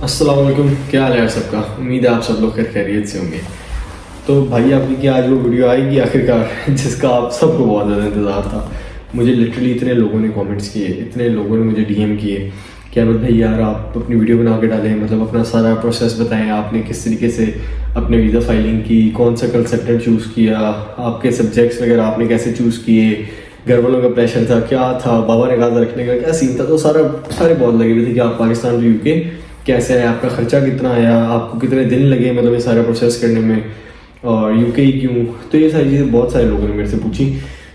अस्सलाम वालेकुम, क्या हाल है यार सबका। उम्मीद है आप सब लोग खैर खैरियत से होंगे। तो भाई आपकी क्या आज वो वीडियो आएगी आखिरकार जिसका आप सबको बहुत ज़्यादा इंतज़ार था। मुझे लिटरली इतने लोगों ने कमेंट्स किए, इतने लोगों ने मुझे डीएम किए कि अहमद भाई यार आप अपनी वीडियो बना के डालें, मतलब अपना सारा प्रोसेस बताएं, आपने किस तरीके से अपने वीज़ा फाइलिंग की, कौन सा कंसल्टेंट चूज़ किया, आपके सब्जेक्ट्स वगैरह आपने कैसे चूज़ किए, घर वालों का प्रेशर था क्या था, बाबा ने कहा था रखने का क्या सीन था। तो सारे बहुत लगे हुए थे कि आप पाकिस्तान टू यूके कैसे है, आपका खर्चा कितना आया, आपको कितने दिन लगे मतलब ये सारा प्रोसेस करने में, और यूके ही क्यों। तो ये सारी चीज़ें बहुत सारे लोगों ने मेरे से पूछी।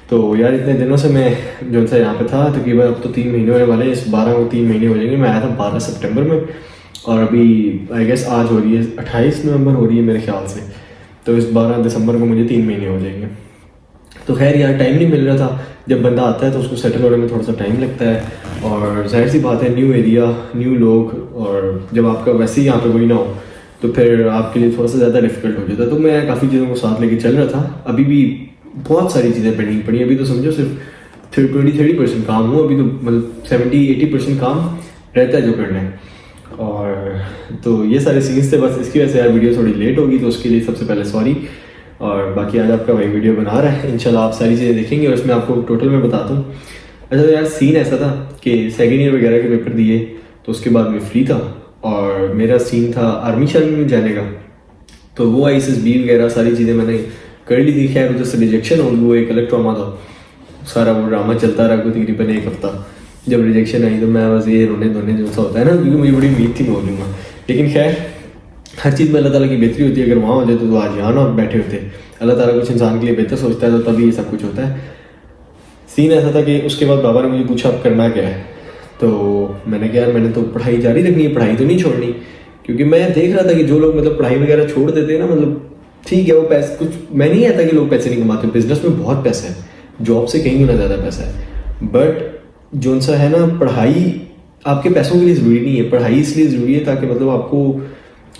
तो यार इतने दिनों से मैं जो सा यहाँ पे था तकरीबन अब तो 3 महीने होने वाले हैं, इस 12 को 3 महीने हो जाएंगे। मैं आया था 12 सितंबर में और अभी आई गेस आज हो रही है 28 नवंबर हो रही है मेरे ख्याल से। तो इस 12 दिसंबर को मुझे 3 महीने हो जाएंगे। तो खैर यार टाइम नहीं मिल रहा था। जब बंदा आता है तो उसको सेटल होने में थोड़ा सा टाइम लगता है, और जाहिर सी बात है न्यू एरिया न्यू लोग, और जब आपका वैसे ही यहाँ पे कोई ना हो तो फिर आपके लिए थोड़ा सा ज़्यादा डिफिकल्ट हो जाता है। तो मैं काफ़ी चीज़ों को साथ लेके चल रहा था। अभी भी बहुत सारी चीज़ें पेंडिंग पड़ी। अभी तो समझो सिर्फ 20-30% काम हुआ। अभी तो मतलब 70-80% काम रहता है जो करना है। और तो ये सारे सीन्स थे, बस इसकी वजह से यार वीडियो थोड़ी लेट होगी, तो उसके लिए सबसे पहले सॉरी। और बाकी आज आपका भाई वीडियो बना रहा है, इंशाल्लाह आप सारी चीज़ें देखेंगे और इसमें आपको टोटल मैं बताता हूँ। अच्छा तो यार सीन ऐसा था कि सेकेंड ईयर वगैरह के पेपर दिए तो उसके बाद मैं फ्री था, और मेरा सीन था आर्मी शार्मी में जाने का। तो वो ISSB वगैरह सारी चीज़ें मैंने कर ली थी। खैर उधर से रिजेक्शन हो गई, वो एक अलग ट्रॉमा था। सारा वो ड्रामा चलता रहा कोई तकरीबन 1 हफ्ता। जब रिजेक्शन आई तो मैं बस ये रोने धोने जो सा होता है ना, क्योंकि मुझे बड़ी उम्मीद थी मैं बोलूँगा। लेकिन खैर हर चीज़ में अल्लाह ताला की बेहतरी होती है। अगर वहाँ हो जाए तो आज यहाँ ना बैठे होते। अल्लाह ताला कुछ इंसान के लिए बेहतर सोचता है तो तभी ये सब कुछ होता है। सीन ऐसा था कि उसके बाद बाबा ने मुझे पूछा अब करना क्या है। तो मैंने कहा यार मैंने तो पढ़ाई जारी रखनी है, पढ़ाई तो नहीं छोड़नी। क्योंकि मैं देख रहा था कि जो लोग मतलब पढ़ाई वगैरह छोड़ देते हैं ना, मतलब ठीक है वो पैसे कुछ, मैं नहीं कहता कि लोग पैसे नहीं कमाते, बिजनेस में बहुत पैसा है, जॉब से कहीं गुना ज़्यादा पैसा है। बट जो सा है ना, पढ़ाई आपके पैसों के लिए ज़रूरी नहीं है। पढ़ाई इसलिए ज़रूरी है ताकि मतलब आपको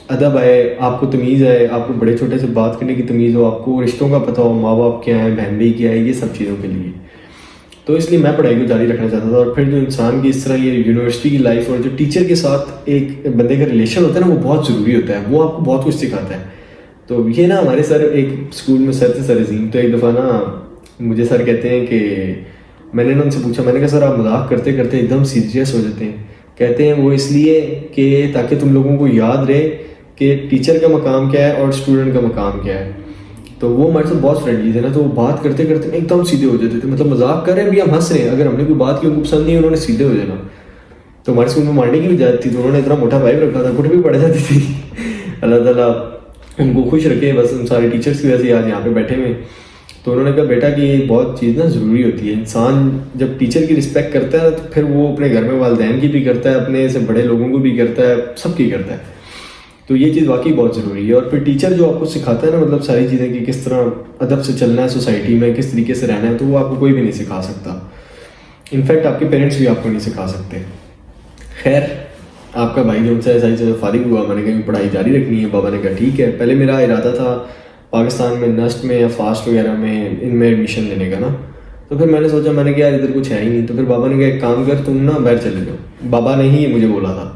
अदब आए, आपको तमीज़ आए, आपको बड़े छोटे से बात करने की तमीज़ हो, आपको रिश्तों का पता हो, माँ बाप क्या है, बहन भाई क्या है, ये सब चीज़ों के लिए। तो इसलिए मैं पढ़ाई को जारी रखना चाहता था। और फिर जो इंसान की इस तरह ये यूनिवर्सिटी की लाइफ और जो टीचर के साथ एक बंदे का रिलेशन होता है ना, वो बहुत ज़रूरी होता है। वो आपको बहुत कुछ सिखाता है। तो ये ना हमारे सर एक स्कूल में सर थे, सर अजीम। तो एक दफ़ा ना मुझे सर कहते हैं कि मैंने ना उनसे पूछा, मैंने कहा सर आप मजाक करते करते एकदम सीरियस हो जाते हैं। कहते हैं वो इसलिए कि ताकि तुम लोगों को याद रहे कि टीचर का मकाम क्या है और स्टूडेंट का मकाम क्या है। तो वो हमारे साथ बहुत फ्रेंडली थे ना, तो वो बात करते करते एकदम सीधे हो जाते थे। मतलब मजाक कर रहे हैं भी हम हंस रहे हैं, अगर हमने कोई बात की उनको पसंद नहीं उन्होंने सीधे हो जाना। तो हमारे स्कूल में मारने की भी जाती थी, तो उन्होंने इतना मोटा पाइप रखा था, कुट भी पड़ जाती थी। अल्लाह ताला उनको खुश रखे, बस उन सारे टीचर्स की वजह से आज यहाँ पे बैठे हुए। तो उन्होंने कहा बेटा कि ये बहुत चीज़ ना ज़रूरी होती है। इंसान जब टीचर की रिस्पेक्ट करता है तो फिर वो अपने घर में वालिदैन की भी करता है, अपने से बड़े लोगों को भी करता है, सबकी करता है। तो ये चीज़ वाकई बहुत ज़रूरी है। और फिर टीचर जो आपको सिखाता है ना, मतलब सारी चीज़ें कि किस तरह अदब से चलना है सोसाइटी में, किस तरीके से रहना है, तो वो आपको कोई भी नहीं सिखा सकता। इनफैक्ट आपके पेरेंट्स भी आपको नहीं सिखा सकते। खैर आपका भाई जो उनसे ऐसा ही फारिग हुआ, मैंने कहा पढ़ाई जारी रखनी है। बाबा ने कहा ठीक है। पहले मेरा इरादा था पाकिस्तान में नस्ट में या फास्ट वगैरह में इनमें एडमिशन लेने का ना। तो फिर मैंने सोचा, मैंने कहा यार इधर कुछ है ही नहीं। तो फिर बाबा ने कहा एक काम कर, तुम ना बाहर चले जाओ। बाबा ने ही ये मुझे बोला था,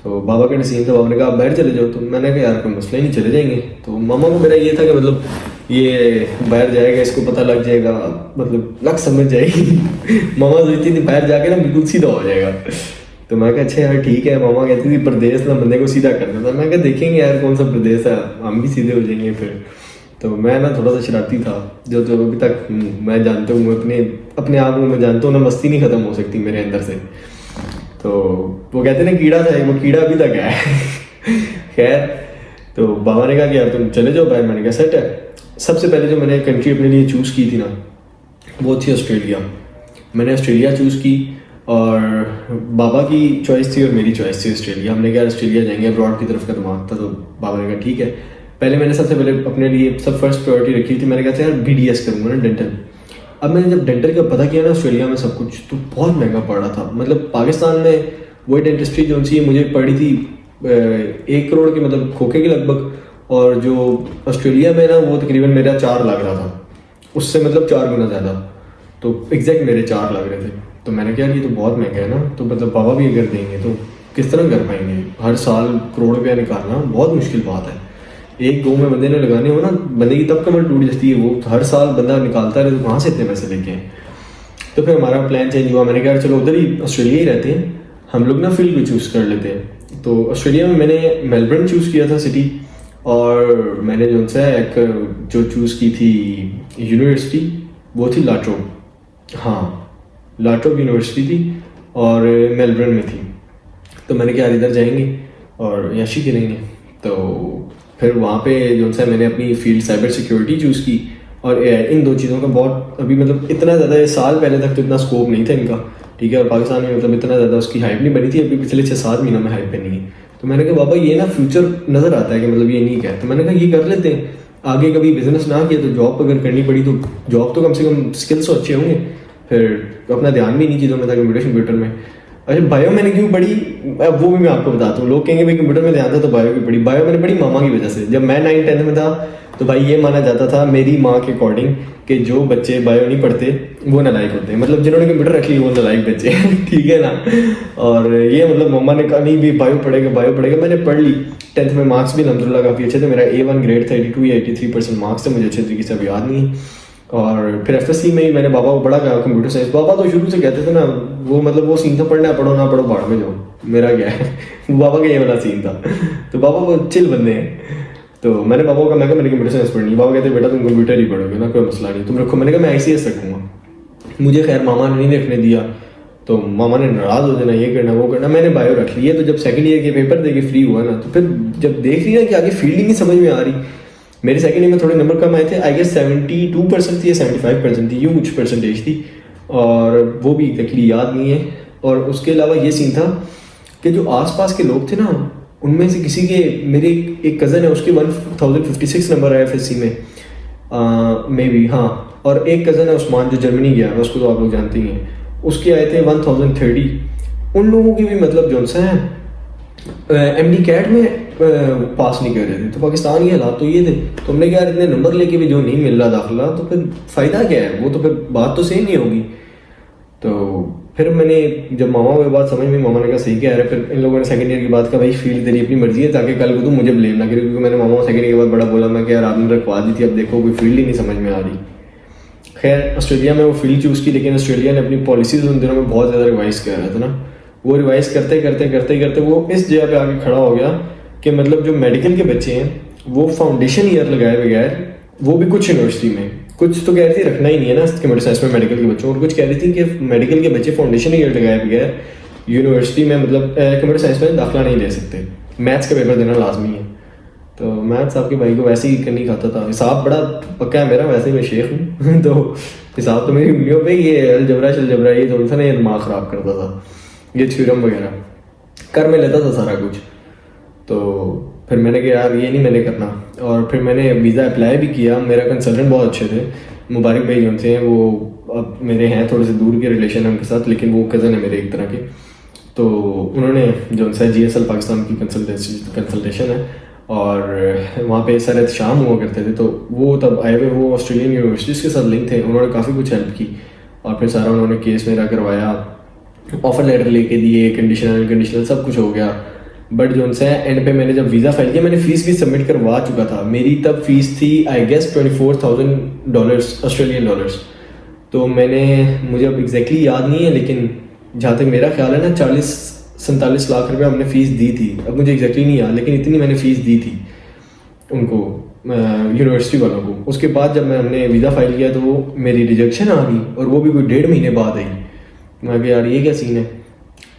तो बाबा का डिसीजन था। बाबा ने कहा आप बाहर चले जाओ। तो मैंने कहा यार कोई मसला ही नहीं, चले जाएंगे। तो मामा को मेरा ये था कि मतलब ये बाहर जाएगा, इसको पता लग जाएगा, मतलब लग समझ जाएगी। मामा सोचती थी बाहर जाके ना बिल्कुल सीधा हो जाएगा। तो मैं कहा अच्छा यार ठीक है। मामा कहती थी प्रदेश ना बंदे को सीधा करना था। मैं कहा देखेंगे यार कौन सा प्रदेश है, हम भी सीधे हो जाएंगे फिर। तो मैं ना थोड़ा सा शरारती था, जो जो अभी तक मैं जानता हूँ, अपने आप को मैं जानता हूँ ना, मस्ती नहीं ख़त्म हो सकती मेरे अंदर से। तो वो कहते हैं ना कीड़ा था, वो कीड़ा अभी तक है। खैर तो बाबा ने कहा कि यार तुम चले जाओ बाहर। मैंने कहा सेट है। सबसे पहले जो मैंने कंट्री अपने लिए चूज़ की थी ना, वो थी ऑस्ट्रेलिया। मैंने ऑस्ट्रेलिया चूज़ की, और बाबा की चॉइस थी और मेरी चॉइस थी ऑस्ट्रेलिया। हमने कहा ऑस्ट्रेलिया जाएंगे, अब्रॉड की तरफ का दिमाग था। तो बाबा ने कहा ठीक है। पहले मैंने सबसे पहले अपने लिए सब फर्स्ट प्रायोरिटी रखी थी। मैंने कहा था यार BDS करूँगा ना, डेंटल। अब मैंने जब डेंटल का पता किया ना ऑस्ट्रेलिया में सब कुछ, तो बहुत महंगा पड़ रहा था। मतलब पाकिस्तान में वही डेंटिस्ट्री जो सी मुझे पड़ी थी 1 करोड़ के मतलब खोखे के लगभग, और जो ऑस्ट्रेलिया में ना वो तकरीबन मेरा 4 लग रहा था, उससे मतलब 4 गुना ज़्यादा। तो एग्जैक्ट मेरे 4 लग रहे थे। तो मैंने कहा ये तो बहुत महंगा है ना, तो मतलब बाबा भी अगर देंगे तो किस तरह कर पाएंगे? हर साल करोड़ रुपया निकालना बहुत मुश्किल बात है। एक गो में बंदे ने लगाने हो ना, बंदे की तब कमर टूट जाती है। वो हर साल बंदा निकालता रहे तो कहाँ से इतने पैसे लेके आए? तो फिर हमारा प्लान चेंज हुआ। मैंने कहा चलो उधर ही ऑस्ट्रेलिया ही रहते हैं, हम लोग ना फील्ड भी चूज़ कर लेते हैं। तो ऑस्ट्रेलिया में मैंने मेलबर्न चूज़ किया था सिटी, और मैंने जो सा एक जो चूज़ की थी यूनिवर्सिटी, वो थी लाट्रोब। हाँ, लाट्रोब यूनिवर्सिटी थी और मेलबर्न में थी। तो मैंने कहा इधर जाएंगे और याशी करेंगे। तो फिर वहाँ पे जो सा मैंने अपनी फील्ड साइबर सिक्योरिटी चूज़ की, और इन दो चीज़ों का बहुत अभी मतलब इतना ज़्यादा साल पहले तक तो इतना स्कोप नहीं था इनका, ठीक है। और पाकिस्तान में मतलब इतना ज़्यादा उसकी हाइप नहीं बनी थी, अभी पिछले 6-7 महीनों में हाइप बनी है। तो मैंने कहा बाबा ये ना फ्यूचर नज़र आता है कि मतलब ये नहीं क्या है। तो मैंने कहा ये कर लेते हैं, आगे कभी बिजनेस ना किया तो जॉब अगर करनी पड़ी तो जॉब तो कम से कम स्किल्स तो अच्छे होंगे, फिर अपना ध्यान भी नहीं चीज़ों में था कंप्यूटर में। अच्छा बायो मैंने क्यों पढ़ी, अब वो भी मैं आपको बताता हूँ। लोग कहेंगे भाई कंप्यूटर में ध्यान था तो बायो की पढ़ी। बायो मैंने पढ़ी मामा की वजह से। जब मैं 9-10 में था तो भाई ये माना जाता था मेरी माँ के अकॉर्डिंग कि जो बच्चे बायो नहीं पढ़ते वो नालायक होते हैं, मतलब जिन्होंने कंप्यूटर रख ली वो नालायक बच्चे ठीक है ना। और ये मतलब मम्मा ने कहा नहीं भी बायो पढ़ेगा। मैंने पढ़ ली। 10th में मार्क्स भी अल्हम्दुलिल्लाह काफ़ी अच्छे थे। मेरा A1 ग्रेड था, 82 या 83% मार्क्स थे, मुझे अच्छे तरीके से अब याद नहीं है। और फिर FSC में ही मैंने बाबा को पढ़ा कंप्यूटर साइंस। बाबा तो शुरू से कहते थे ना, वो मतलब वो सीन था पढ़ना है पढ़ो ना पढ़ो बाढ़ में जाओ, मेरा क्या है बाबा का ये वाला सीन था। तो बाबा वो चिल बंदे हैं। तो मैंने पापा को कहा मैंने कंप्यूटर साइंस पढ़नी। पापा कहते बेटा तुम कंप्यूटर ही पढ़ोगे ना, कोई मसला नहीं, तुम रखो। मैंने कहा मैं ICS रखूँगा। मुझे खैर मामा ने नहीं रखने दिया, तो मामा ने नाराज़ हो जाना, ये करना वो करना। मैंने बायो रख ली है। तो जब सेकंड ईयर के पेपर दे के फ्री हुआ ना, तो फिर जब देख रही ना कि आगे फील्ड ही नहीं समझ में आ रही। मेरे सेकंड ईयर में थोड़े नंबर कम आए थे, आई गेस 72% थी या 75% थी, यूँ कुछ परसेंटेज थी, और वो भी एग्जैक्टली याद नहीं है। और उसके अलावा ये सीन था कि जो आसपास के लोग थे ना, उनमें से किसी के, मेरे एक कज़न है उसके 1056 नंबर आया FSC में मे बी, हाँ। और एक कज़न है उस्मान जो जर्मनी गया है, उसको तो आप लोग जानते ही हैं, उसके आए थे 1030। उन लोगों की भी मतलब जो सा है MD कैट में पास नहीं कर रहे थे। तो पाकिस्तान के हालात तो ये थे। तो हमने कहा यार इतने नंबर लेके भी जो नहीं मिल रहा दाखिला, तो फिर फ़ायदा क्या है, वो तो फिर बात तो सेम नहीं होगी। तो फिर मैंने जब मामा को बात समझ में, मामा ने कहा सही कह रहा है। फिर इन लोगों ने सेकंड ईयर की बात का भाई फील्ड तेरी अपनी मर्जी है, ताकि कल को तुम मुझे ब्लेम ना करो, क्योंकि मैंने मामा को सेकंड ईयर के बाद बड़ा बोला, मैं क्या यार आपने रखवा दी थी, अब देखो कोई फील्ड ही नहीं समझ में आ रही। खैर ऑस्ट्रेलिया में वो फील्ड चूज़ की, लेकिन ऑस्ट्रेलिया ने अपनी पॉलिसीज उन दिनों में बहुत ज़्यादा रिवाइज कर रहा था ना। वो रिवाइज करते वो इस जगह पे आके खड़ा हो गया कि मतलब जो मेडिकल के बच्चे हैं वो फाउंडेशन ईयर लगाए बगैर, वो भी कुछ यूनिवर्सिटी में, कुछ तो कह रही थी रखना ही नहीं है ना कंप्यूटर साइंस में मेडिकल के बच्चों, और कुछ कह रही थी कि मेडिकल के बच्चे फाउंडेशन ईयर लगाए बगैर यूनिवर्सिटी में मतलब कंप्यूटर साइंस में दाखिला नहीं ले सकते, मैथ्स का पेपर देना लाजमी है। तो मैथ्स आपके भाई को वैसे ही करनी खाता था। हिसाब बड़ा पक्का है मेरा, वैसे ही मैं शेख हूँ तो हिसाब तो मेरी उंगलियों पे, ये अलजबरा शलजबरा ये जो था ना, ये दिमाग ख़राब करता था, ये थ्योरम वगैरह कर मैं लेता था सारा कुछ। तो फिर मैंने कहा यार ये नहीं मैंने करना, और फिर मैंने वीज़ा अप्लाई भी किया। मेरा कंसल्टेंट बहुत अच्छे थे, मुबारक भाई जो थे, वो अब मेरे हैं थोड़े से दूर के रिलेशन है उनके साथ, लेकिन वो कज़न है मेरे एक तरह के। तो उन्होंने जो उनसे GSL पाकिस्तान की कंसल्टेशन है, और वहाँ पे सर शाम हुआ करते थे, तो वो तब आए हुए वो ऑस्ट्रेलियन यूनिवर्सिटीज़ के साथ लिंक थे, उन्होंने काफ़ी कुछ हेल्प की। और फिर सारा उन्होंने केस मेरा करवाया, ऑफर लेटर लेके दिए, कंडीशनल सब कुछ हो गया। बट जो उनसे एंड पे मैंने जब वीज़ा फाइल किया, मैंने फ़ीस भी सबमिट करवा चुका था। मेरी तब फीस थी आई गेस $24,000 ऑस्ट्रेलियन डॉलर्स। तो मैंने, मुझे अब एग्जैक्टली याद नहीं है, लेकिन जहाँ तक मेरा ख्याल है ना 40-47 लाख रुपये हमने फ़ीस दी थी। अब मुझे एग्जैक्टली नहीं याद, लेकिन इतनी मैंने फ़ीस दी थी उनको, यूनिवर्सिटी वालों को। उसके बाद जब हमने वीज़ा फाइल किया तो वो मेरी रिजेक्शन आ गई, और वो भी कोई 1.5 महीने बाद आई। मैं कहा यार ये क्या सीन है।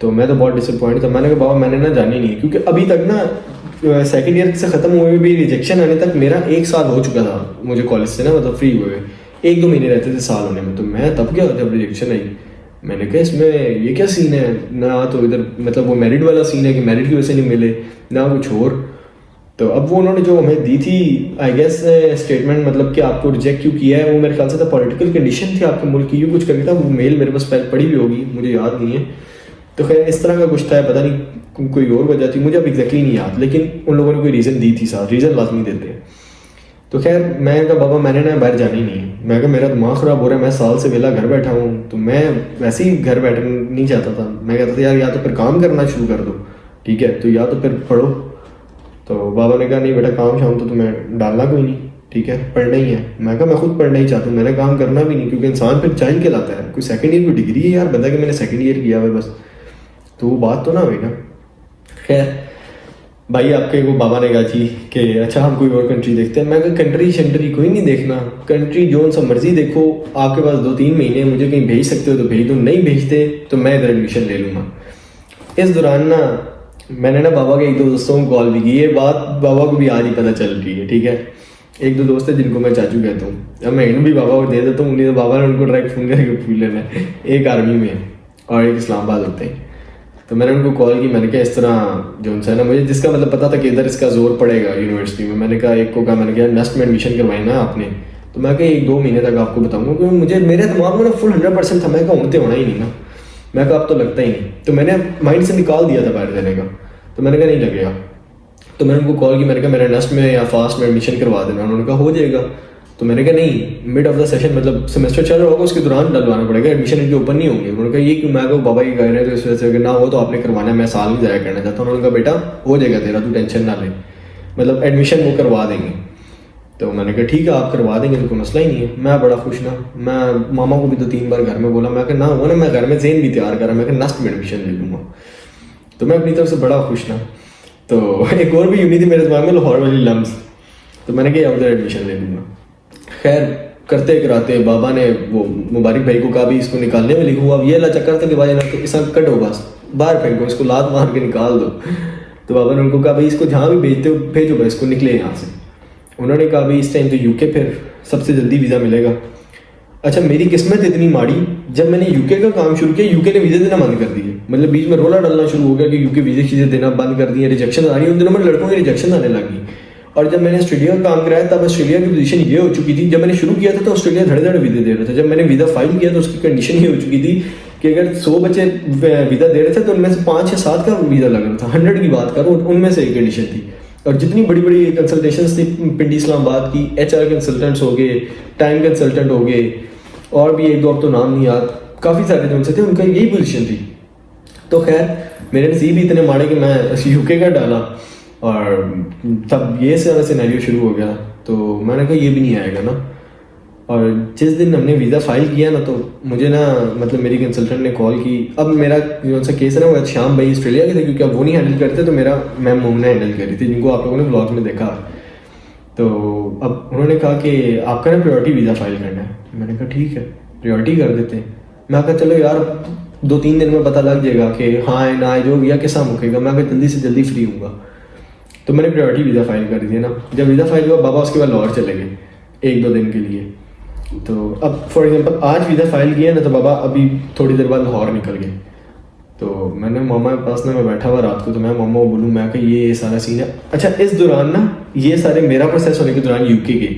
तो मैं तो बहुत डिसअपॉइंट था। मैंने कहा बाबा मैंने ना जानी नहीं, क्योंकि अभी तक ना सेकंड ईयर से ख़त्म हुए भी रिजेक्शन आने तक मेरा 1 साल हो चुका था मुझे कॉलेज से ना, मतलब फ्री हुए 1-2 महीने रहते थे साल होने में। तो मैं तब क्या जब रिजेक्शन आई, मैंने कहा इसमें ये क्या सीन है ना, तो इधर मतलब वो मेरिट वाला सीन है कि मेरिट की वजह से नहीं मिले ना कुछ और। तो अब वो उन्होंने जो हमें दी थी आई गेस स्टेटमेंट, मतलब कि आपको रिजेक्ट क्यों किया है, वो मेरे ख्याल से था पॉलिटिकल कंडीशन थी आपके मुल्क की, यूँ कुछ करके था। वो मेल मेरे पास पड़ी भी होगी, मुझे याद नहीं है। तो खैर इस तरह का कुछ था, पता नहीं कोई और वजह थी, मुझे अब एग्जैक्टली नहीं याद, लेकिन उन लोगों ने कोई रीज़न दी थी, साथ रीज़न लाजमी देते हैं। तो खैर मैं कहा बाबा मैंने ना बाहर जाना ही नहीं है। मैं कहा मेरा दिमाग ख़राब हो रहा है, मैं साल से वेला घर बैठा हूँ, तो मैं वैसे ही घर बैठना नहीं चाहता था। मैं कहता था यार या तो फिर काम करना शुरू कर दो, ठीक है, तो या तो फिर पढ़ो। तो बाबा ने कहा नहीं बेटा, काम शाम तो तुम्हें डालना कोई नहीं, ठीक है, पढ़ना ही है। मैं कहा मैं खुद पढ़ना ही चाहता हूँ, मैंने काम करना भी नहीं, क्योंकि इंसान फिर चाह के लाता है। कोई सेकंड ईयर की डिग्री है यार, बंदा कि मैंने सेकंड ईयर किया हुआ है बस, तो वो बात तो ना हुई ना। खैर भाई आपके वो बाबा ने कहा जी कि अच्छा हम कोई और कंट्री देखते हैं। मैं कहा कंट्री शंट्री कोई नहीं देखना, कंट्री जो सा मर्जी देखो, आपके पास 2-3 महीने मुझे कहीं भेज सकते हो तो भेज दो, नहीं भेजते तो मैं इधर एडमिशन ले लूँगा। इस दौरान ना मैंने ना बाबा के 1-2 दोस्तों को कॉल भी की, ये बात बाबा को भी आज ही पता चल रही है, ठीक है। 1-2 दोस्त है जिनको मैं चाचू कहता हूँ, अब मैं इन्हें भी बाबा को दे देता हूँ, नहीं तो बाबा ने उनको डायरेक्ट फ़ोन करके पूछ लेना है। एक आर्मी में है और एक इस्लामाबाद होते हैं। तो मैंने उनको कॉल की, मैंने कहा इस तरह जो है ना, मुझे जिसका मतलब पता था कि इधर इसका जोर पड़ेगा यूनिवर्सिटी में, मैंने कहा एक को कहा, मैंने कहा नेक्स्ट में एडमिशन करवाई ना आपने, तो मैं कहा 1-2 महीने तक आपको बताऊंगा, क्योंकि मुझे मेरे दिमाग में ना फुल 100% था, मैं कहा उमते होना ही नहीं ना, मैं कहा अब तो लगता ही नहीं। तो मैंने माइंड से निकाल दिया था बाहर देने का, तो मैंने कहा नहीं लगेगा। तो मैंने उनको कॉल की, मैंने कहा मेरा नेक्स्ट में या फास्ट में एडमिशन करवा देना। उन्होंने कहा हो जाएगा। तो मैंने कहा नहीं, मिड ऑफ द सेशन मतलब सेमेस्टर चल रहा होगा उसके दौरान डलवाना पड़ेगा, एडमिशन इनके ओपन नहीं होंगे। उन्होंने कहा ये क्यों? मैं कहा बाबा ये कह रहे हैं तो इस वजह से, अगर ना हो तो आपने करवाना है, मैं साल नहीं ज़ाया करना चाहता। उन्होंने कहा बेटा हो जाएगा तेरा, तू टेंशन ना ले, मतलब एडमिशन वो करवा देंगे। तो मैंने कहा ठीक है आप करवा देंगे तो कोई मसला ही नहीं है। मैं बड़ा खुश ना, मैं मामा को भी 2-3 बार घर में बोला, मैं कहा ना वो ना, मैं घर में ज़हन भी तैयार करा, मैं कहा नेक्स्ट में एडमिशन ले लूँगा। तो मैं अपनी तरफ से बड़ा खुश ना। तो एक और भी यूनी थी मेरे दिमाग में, लाहौर वाली लम्स, तो मैंने कहा उधर एडमिशन ले लूँगा। खैर करते कराते बाबा ने वो मुबारक भाई को कहा भी इसको निकालने में लिखूँ, अब ये ला चक्कर था कि भाई ना तो इस कटो बस बाहर फेंको, इसको लात मार के निकाल दो। तो बाबा ने उनको कहा भाई इसको जहाँ भी भेजते हो भेजो भाई, इसको निकले यहाँ से। उन्होंने कहा भाई इस टाइम तो यूके फिर सबसे जल्दी वीज़ा मिलेगा। अच्छा मेरी किस्मत इतनी माड़ी, जब मैंने यूके का काम शुरू किया यूके ने वीज़े देना बंद कर दिए, मतलब बीच में रोला डालना शुरू हो गया कि यूके वीज़े चीज़ें देना बंद कर दिए, रिजेक्शन आ रही है। उन दिनों में लड़कों की रिजेक्शन आने लगी। और जब मैंने ऑस्ट्रेलिया का काम कराया तब ऑस्ट्रेलिया की पोजीशन ये हो चुकी थी, जब मैंने शुरू किया था तो ऑस्ट्रेलिया धड़े धड़े वीज़े दे रहा था। जब मैंने वीज़ा फाइल किया तो उसकी कंडीशन ये हो चुकी थी कि अगर 100 बच्चे वीज़ा दे रहे थे तो उनमें से 5 या 7 का वीज़ा लग रहा था। 100 की बात करूँ उनमें से एक कंडीशन थी। और जितनी बड़ी बड़ी कंसल्टेशंस थी पिंडी इस्लामाबाद की, HR कंसल्टेंट्स हो गए, टाइम कंसल्टेंट हो गए, और भी 1-2 अब तो नाम नहीं याद, काफ़ी सारे जो उनसे थे उनका यही पोजीशन थी। तो खैर मेरे नसीब ही इतने माड़े कि मैं यूके का डाला, और तब ये सारा सिनेरियो शुरू हो गया। तो मैंने कहा ये भी नहीं आएगा ना। और जिस दिन हमने वीज़ा फाइल किया ना, तो मुझे ना मतलब मेरी कंसल्टेंट ने कॉल की। अब मेरा जो सा केस है ना वो श्याम भाई ऑस्ट्रेलिया के थे, क्योंकि अब वो नहीं हैंडल करते, तो मेरा मैम मोमना हैंडल कर रही थी, जिनको आप लोगों ने ब्लॉग में देखा। तो अब उन्होंने कहा कि आपका ना प्रायोरिटी वीज़ा फाइल करना है। मैंने कहा ठीक है प्रायोरिटी कर देते हैं। मैं कहा चलो यार 2-3 दिन में पता लग जाएगा कि हाँ है ना, जो या किसा मुकेगा। मैं कहा जल्दी से जल्दी फ्री हूँगा। तो मैंने प्रायोरिटी वीज़ा फाइल कर दिया ना। जब वीज़ा फाइल हुआ बाबा उसके बाद लाहौर चले गए 1-2 दिन के लिए। तो अब फॉर एग्जांपल आज वीज़ा फाइल किया ना, तो बाबा अभी थोड़ी देर बाद लाहौर निकल गए। तो मैंने मामा के पास ना मैं बैठा हुआ रात को, तो मैं मामा को बोलूँ, मैं कहा ये सारा सीन है। अच्छा इस दौरान ना ये सारे मेरा प्रोसेस होने के दौरान यूके के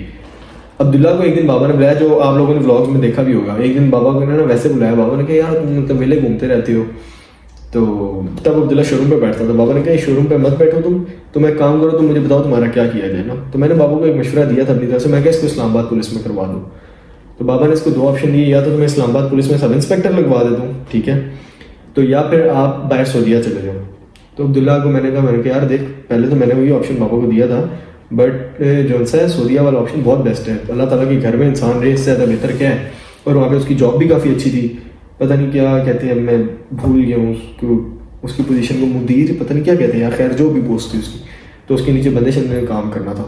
अब्दुल्ला को एक दिन बाबा ने बुलाया, जो आप लोगों ने व्लॉग्स में देखा भी होगा। एक दिन बाबा को ना वैसे बुलाया, बाबा ने कहा यार तुम मतलब वेले घूमते रहते हो। तो तब अब्दुल्ला शोरूम पे बैठता था। बाबा ने कहा शोरूम पे मत बैठो तुम एक काम करो, तुम मुझे बताओ तुम्हारा क्या किया जाए ना। तो मैंने बाबा को एक मशवरा दिया था अपनी तरफ से, मैं क्या इसको इस्लामाबाद पुलिस में करवा दूँ। तो बाबा ने इसको 2 ऑप्शन दिए, या तो तुम्हें इस्लामाबाद पुलिस में सब इंस्पेक्टर लगवा दे दूँ, ठीक है, तो या फिर आप बाहर सऊदीया चले जाओ। तो अब्दुल्ला को मैंने कहा यार देख, पहले तो मैंने वही ऑप्शन बाबा को दिया था, बट जो सा है सऊदीया वाला ऑप्शन बहुत बेस्ट है। अल्लाह ताला के घर में इंसान रहे, इससे ज़्यादा बेहतर क्या है। और वहाँ पे उसकी जॉब भी काफ़ी अच्छी थी, पता नहीं क्या कहते हैं, मैं भूल गया हूँ उसकी पोजीशन को, मुदीर पता नहीं क्या कहते हैं यार, खैर जो भी पोस्ट थी उसकी। तो उसके नीचे बंदे शंदे में काम करना था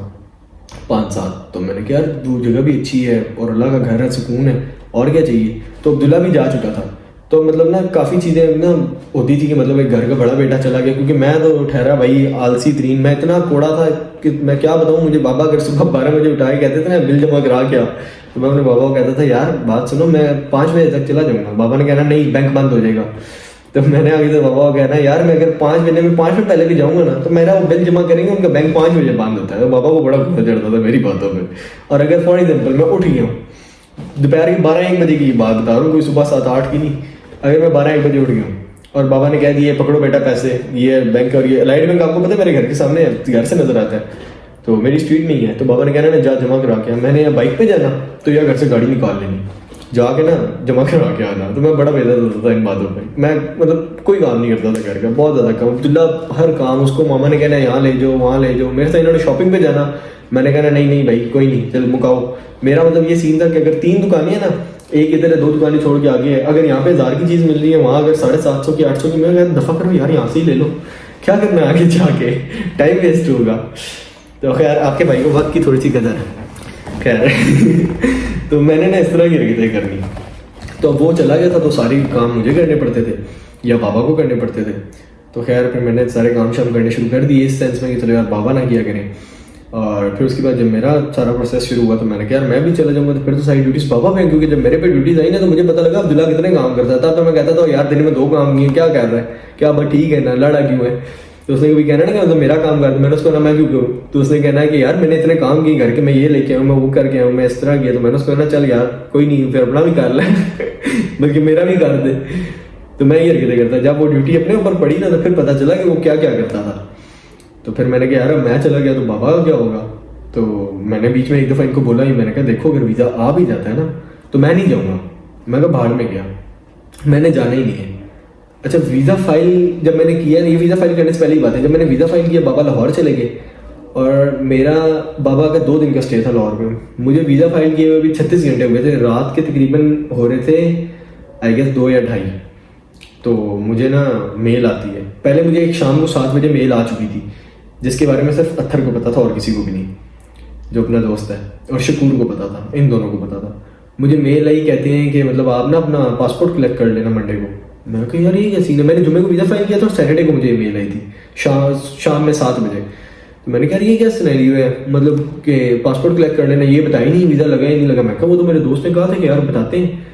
5 साल। तो मैंने कहा यार वो जगह भी अच्छी है और अल्लाह का घर है, सुकून है, और क्या चाहिए। तो अब्दुल्ला भी जा चुका था। तो मतलब ना काफ़ी चीज़ें ना होती थी कि मतलब एक घर का बड़ा बेटा चला गया, क्योंकि मैं तो ठहरा भाई आलसी तरीन, मैं इतना कोड़ा था कि मैं क्या बताऊँ। मुझे बाबा अगर सुबह 12 बजे उठाए कहते थे ना बिल जमा करा क्या, तो मैं अपने बाबा को कहता था यार बात सुनो मैं 5 बजे तक चला जाऊँगा। बाबा ने कहना नहीं बैंक बंद हो जाएगा। तो मैंने आगे तो बाबा को कहना यार मैं अगर 5 बजे में 5 मिनट पहले भी जाऊँगा ना, तो मेरा वो बिल जमा करेंगे, उनका बैंक 5 बजे बंद होता है। तो बाबा को बड़ा गुस्सा चढ़ता था मेरी बातों पर। और अगर फॉर एग्जाम्पल मैं उठ गया हूँ दोपहर के 12-1 बजे की बात बता रहा हूँ, कोई सुबह 7-8 की नहीं, अगर मैं 12-1 बजे उठ गया हूँ और बाबा ने कह दिया पकड़ो बेटा पैसे, ये बैंक और ये लाइट बैंक आपको पता है मेरे घर के सामने है, घर से नजर आता है, तो मेरी स्ट्रीट में ही है। तो बाबा ने कहना ना जा जमा करा के, मैंने या बाइक पे जाना तो या घर से गाड़ी निकाल लेनी, जाके ना जमा करवा के आना। तो मैं बड़ा बेदर्द होता था इन बातों पे, मैं मतलब कोई काम नहीं करता था घर का, बहुत ज़्यादा काम। अब्दुल्ला हर काम उसको मामा ने कहना यहाँ ले जाओ वहाँ ले जाओ। मेरे से इन्होंने शॉपिंग पे जाना, मैंने कहना नहीं नहीं भाई कोई नहीं चल मुकाओ। मेरा मतलब ये सीन था कि अगर 3 दुकानें हैं ना, एक इधर है 2 दुकानें छोड़ के आगे है, अगर यहाँ पे 1000 की चीज़ मिल रही है वहाँ अगर 750 की 800 की, मैं कहता दफ़ा करो यार यहाँ से ही ले लो, क्या करना है आगे जाके, टाइम वेस्ट होगा। तो खैर आपके भाई को वक्त की थोड़ी सी कदर है खैर तो मैंने ना इस तरह की हरकतें करनी। तो वो चला गया था तो सारे काम मुझे करने पड़ते थे या बाबा को करने पड़ते थे। तो खैर फिर मैंने सारे काम शाम करने शुरू कर दिए इस सेंस में कि चलो यार बाबा ना किया करें। और फिर उसके बाद जब मेरा सारा प्रोसेस शुरू हुआ तो मैंने कहा यार मैं भी चला जाऊँगा, तो फिर तो सारी ड्यूटीज़ पापा पे, क्योंकि जब मेरे पे ड्यूटीज़ आई ना तो मुझे पता लगा अब्दुल्ला कितने काम करता था। तो मैं कहता था यार दिन में 2 काम किए, क्या कर रहा है, क्या बस ठीक है ना, लड़ा क्यों है। तो उसने कभी कहना ना कि मतलब मेरा काम कर, मैंने उसको ना मैं क्यों करूँ। तो उसने कहना है कि यार मैंने इतने काम किए घर के, मैं ये लेके आऊँ, मैं वो करके आऊँ, मैं इस तरह किया। तो मैंने उसको कहना चल यार कोई नहीं फिर अपना भी कर ले बल्कि मेरा भी कर दे। तो मैं ये हरकतें करता, जब वो ड्यूटी अपने ऊपर पड़ी ना तो फिर पता चला कि वो क्या क्या करता था। तो फिर मैंने कहा यार मैं चला गया तो बाबा का क्या होगा। तो मैंने बीच में एक दफ़ा इनको बोला ही, मैंने कहा देखो अगर वीज़ा आ भी जाता है ना तो मैं नहीं जाऊँगा। मैं कहा भाड़ में गया, मैंने जाना ही नहीं है। अच्छा वीज़ा फाइल जब मैंने किया, ये वीज़ा फाइल करने से पहले ही बात है, जब मैंने वीज़ा फाइल किया बाबा लाहौर चले गए और मेरा बाबा का 2 दिन का स्टे था लाहौर में। मुझे वीज़ा फाइल किए हुए भी 36 घंटे हो गए थे, रात के तकरीबन हो रहे थे आई गेस 2 या 2:30। तो मुझे ना मेल आती है, पहले मुझे एक शाम को 7 बजे मेल आ चुकी थी जिसके बारे में सिर्फ अत्थर को पता था और किसी को भी नहीं, जो अपना दोस्त है, और शकूर को पता था, इन दोनों को पता था। मुझे मेल आई, कहते हैं कि मतलब आप ना अपना पासपोर्ट कलेक्ट कर लेना मंडे को। मैंने कहा यार ये क्या सीन है, मैंने जुम्मे को वीज़ा फाइल किया था और सैटरडे को मुझे मेल आई थी शाम में 7 बजे। तो मैंने कहा ये क्या सिनेरियो है, मतलब कि पासपोर्ट कलेक्ट कर लेना, ये बताया नहीं, वीज़ा लगा ही नहीं लगा। मैं कहा वो तो मेरे दोस्त ने कहा था कि यार बताते हैं।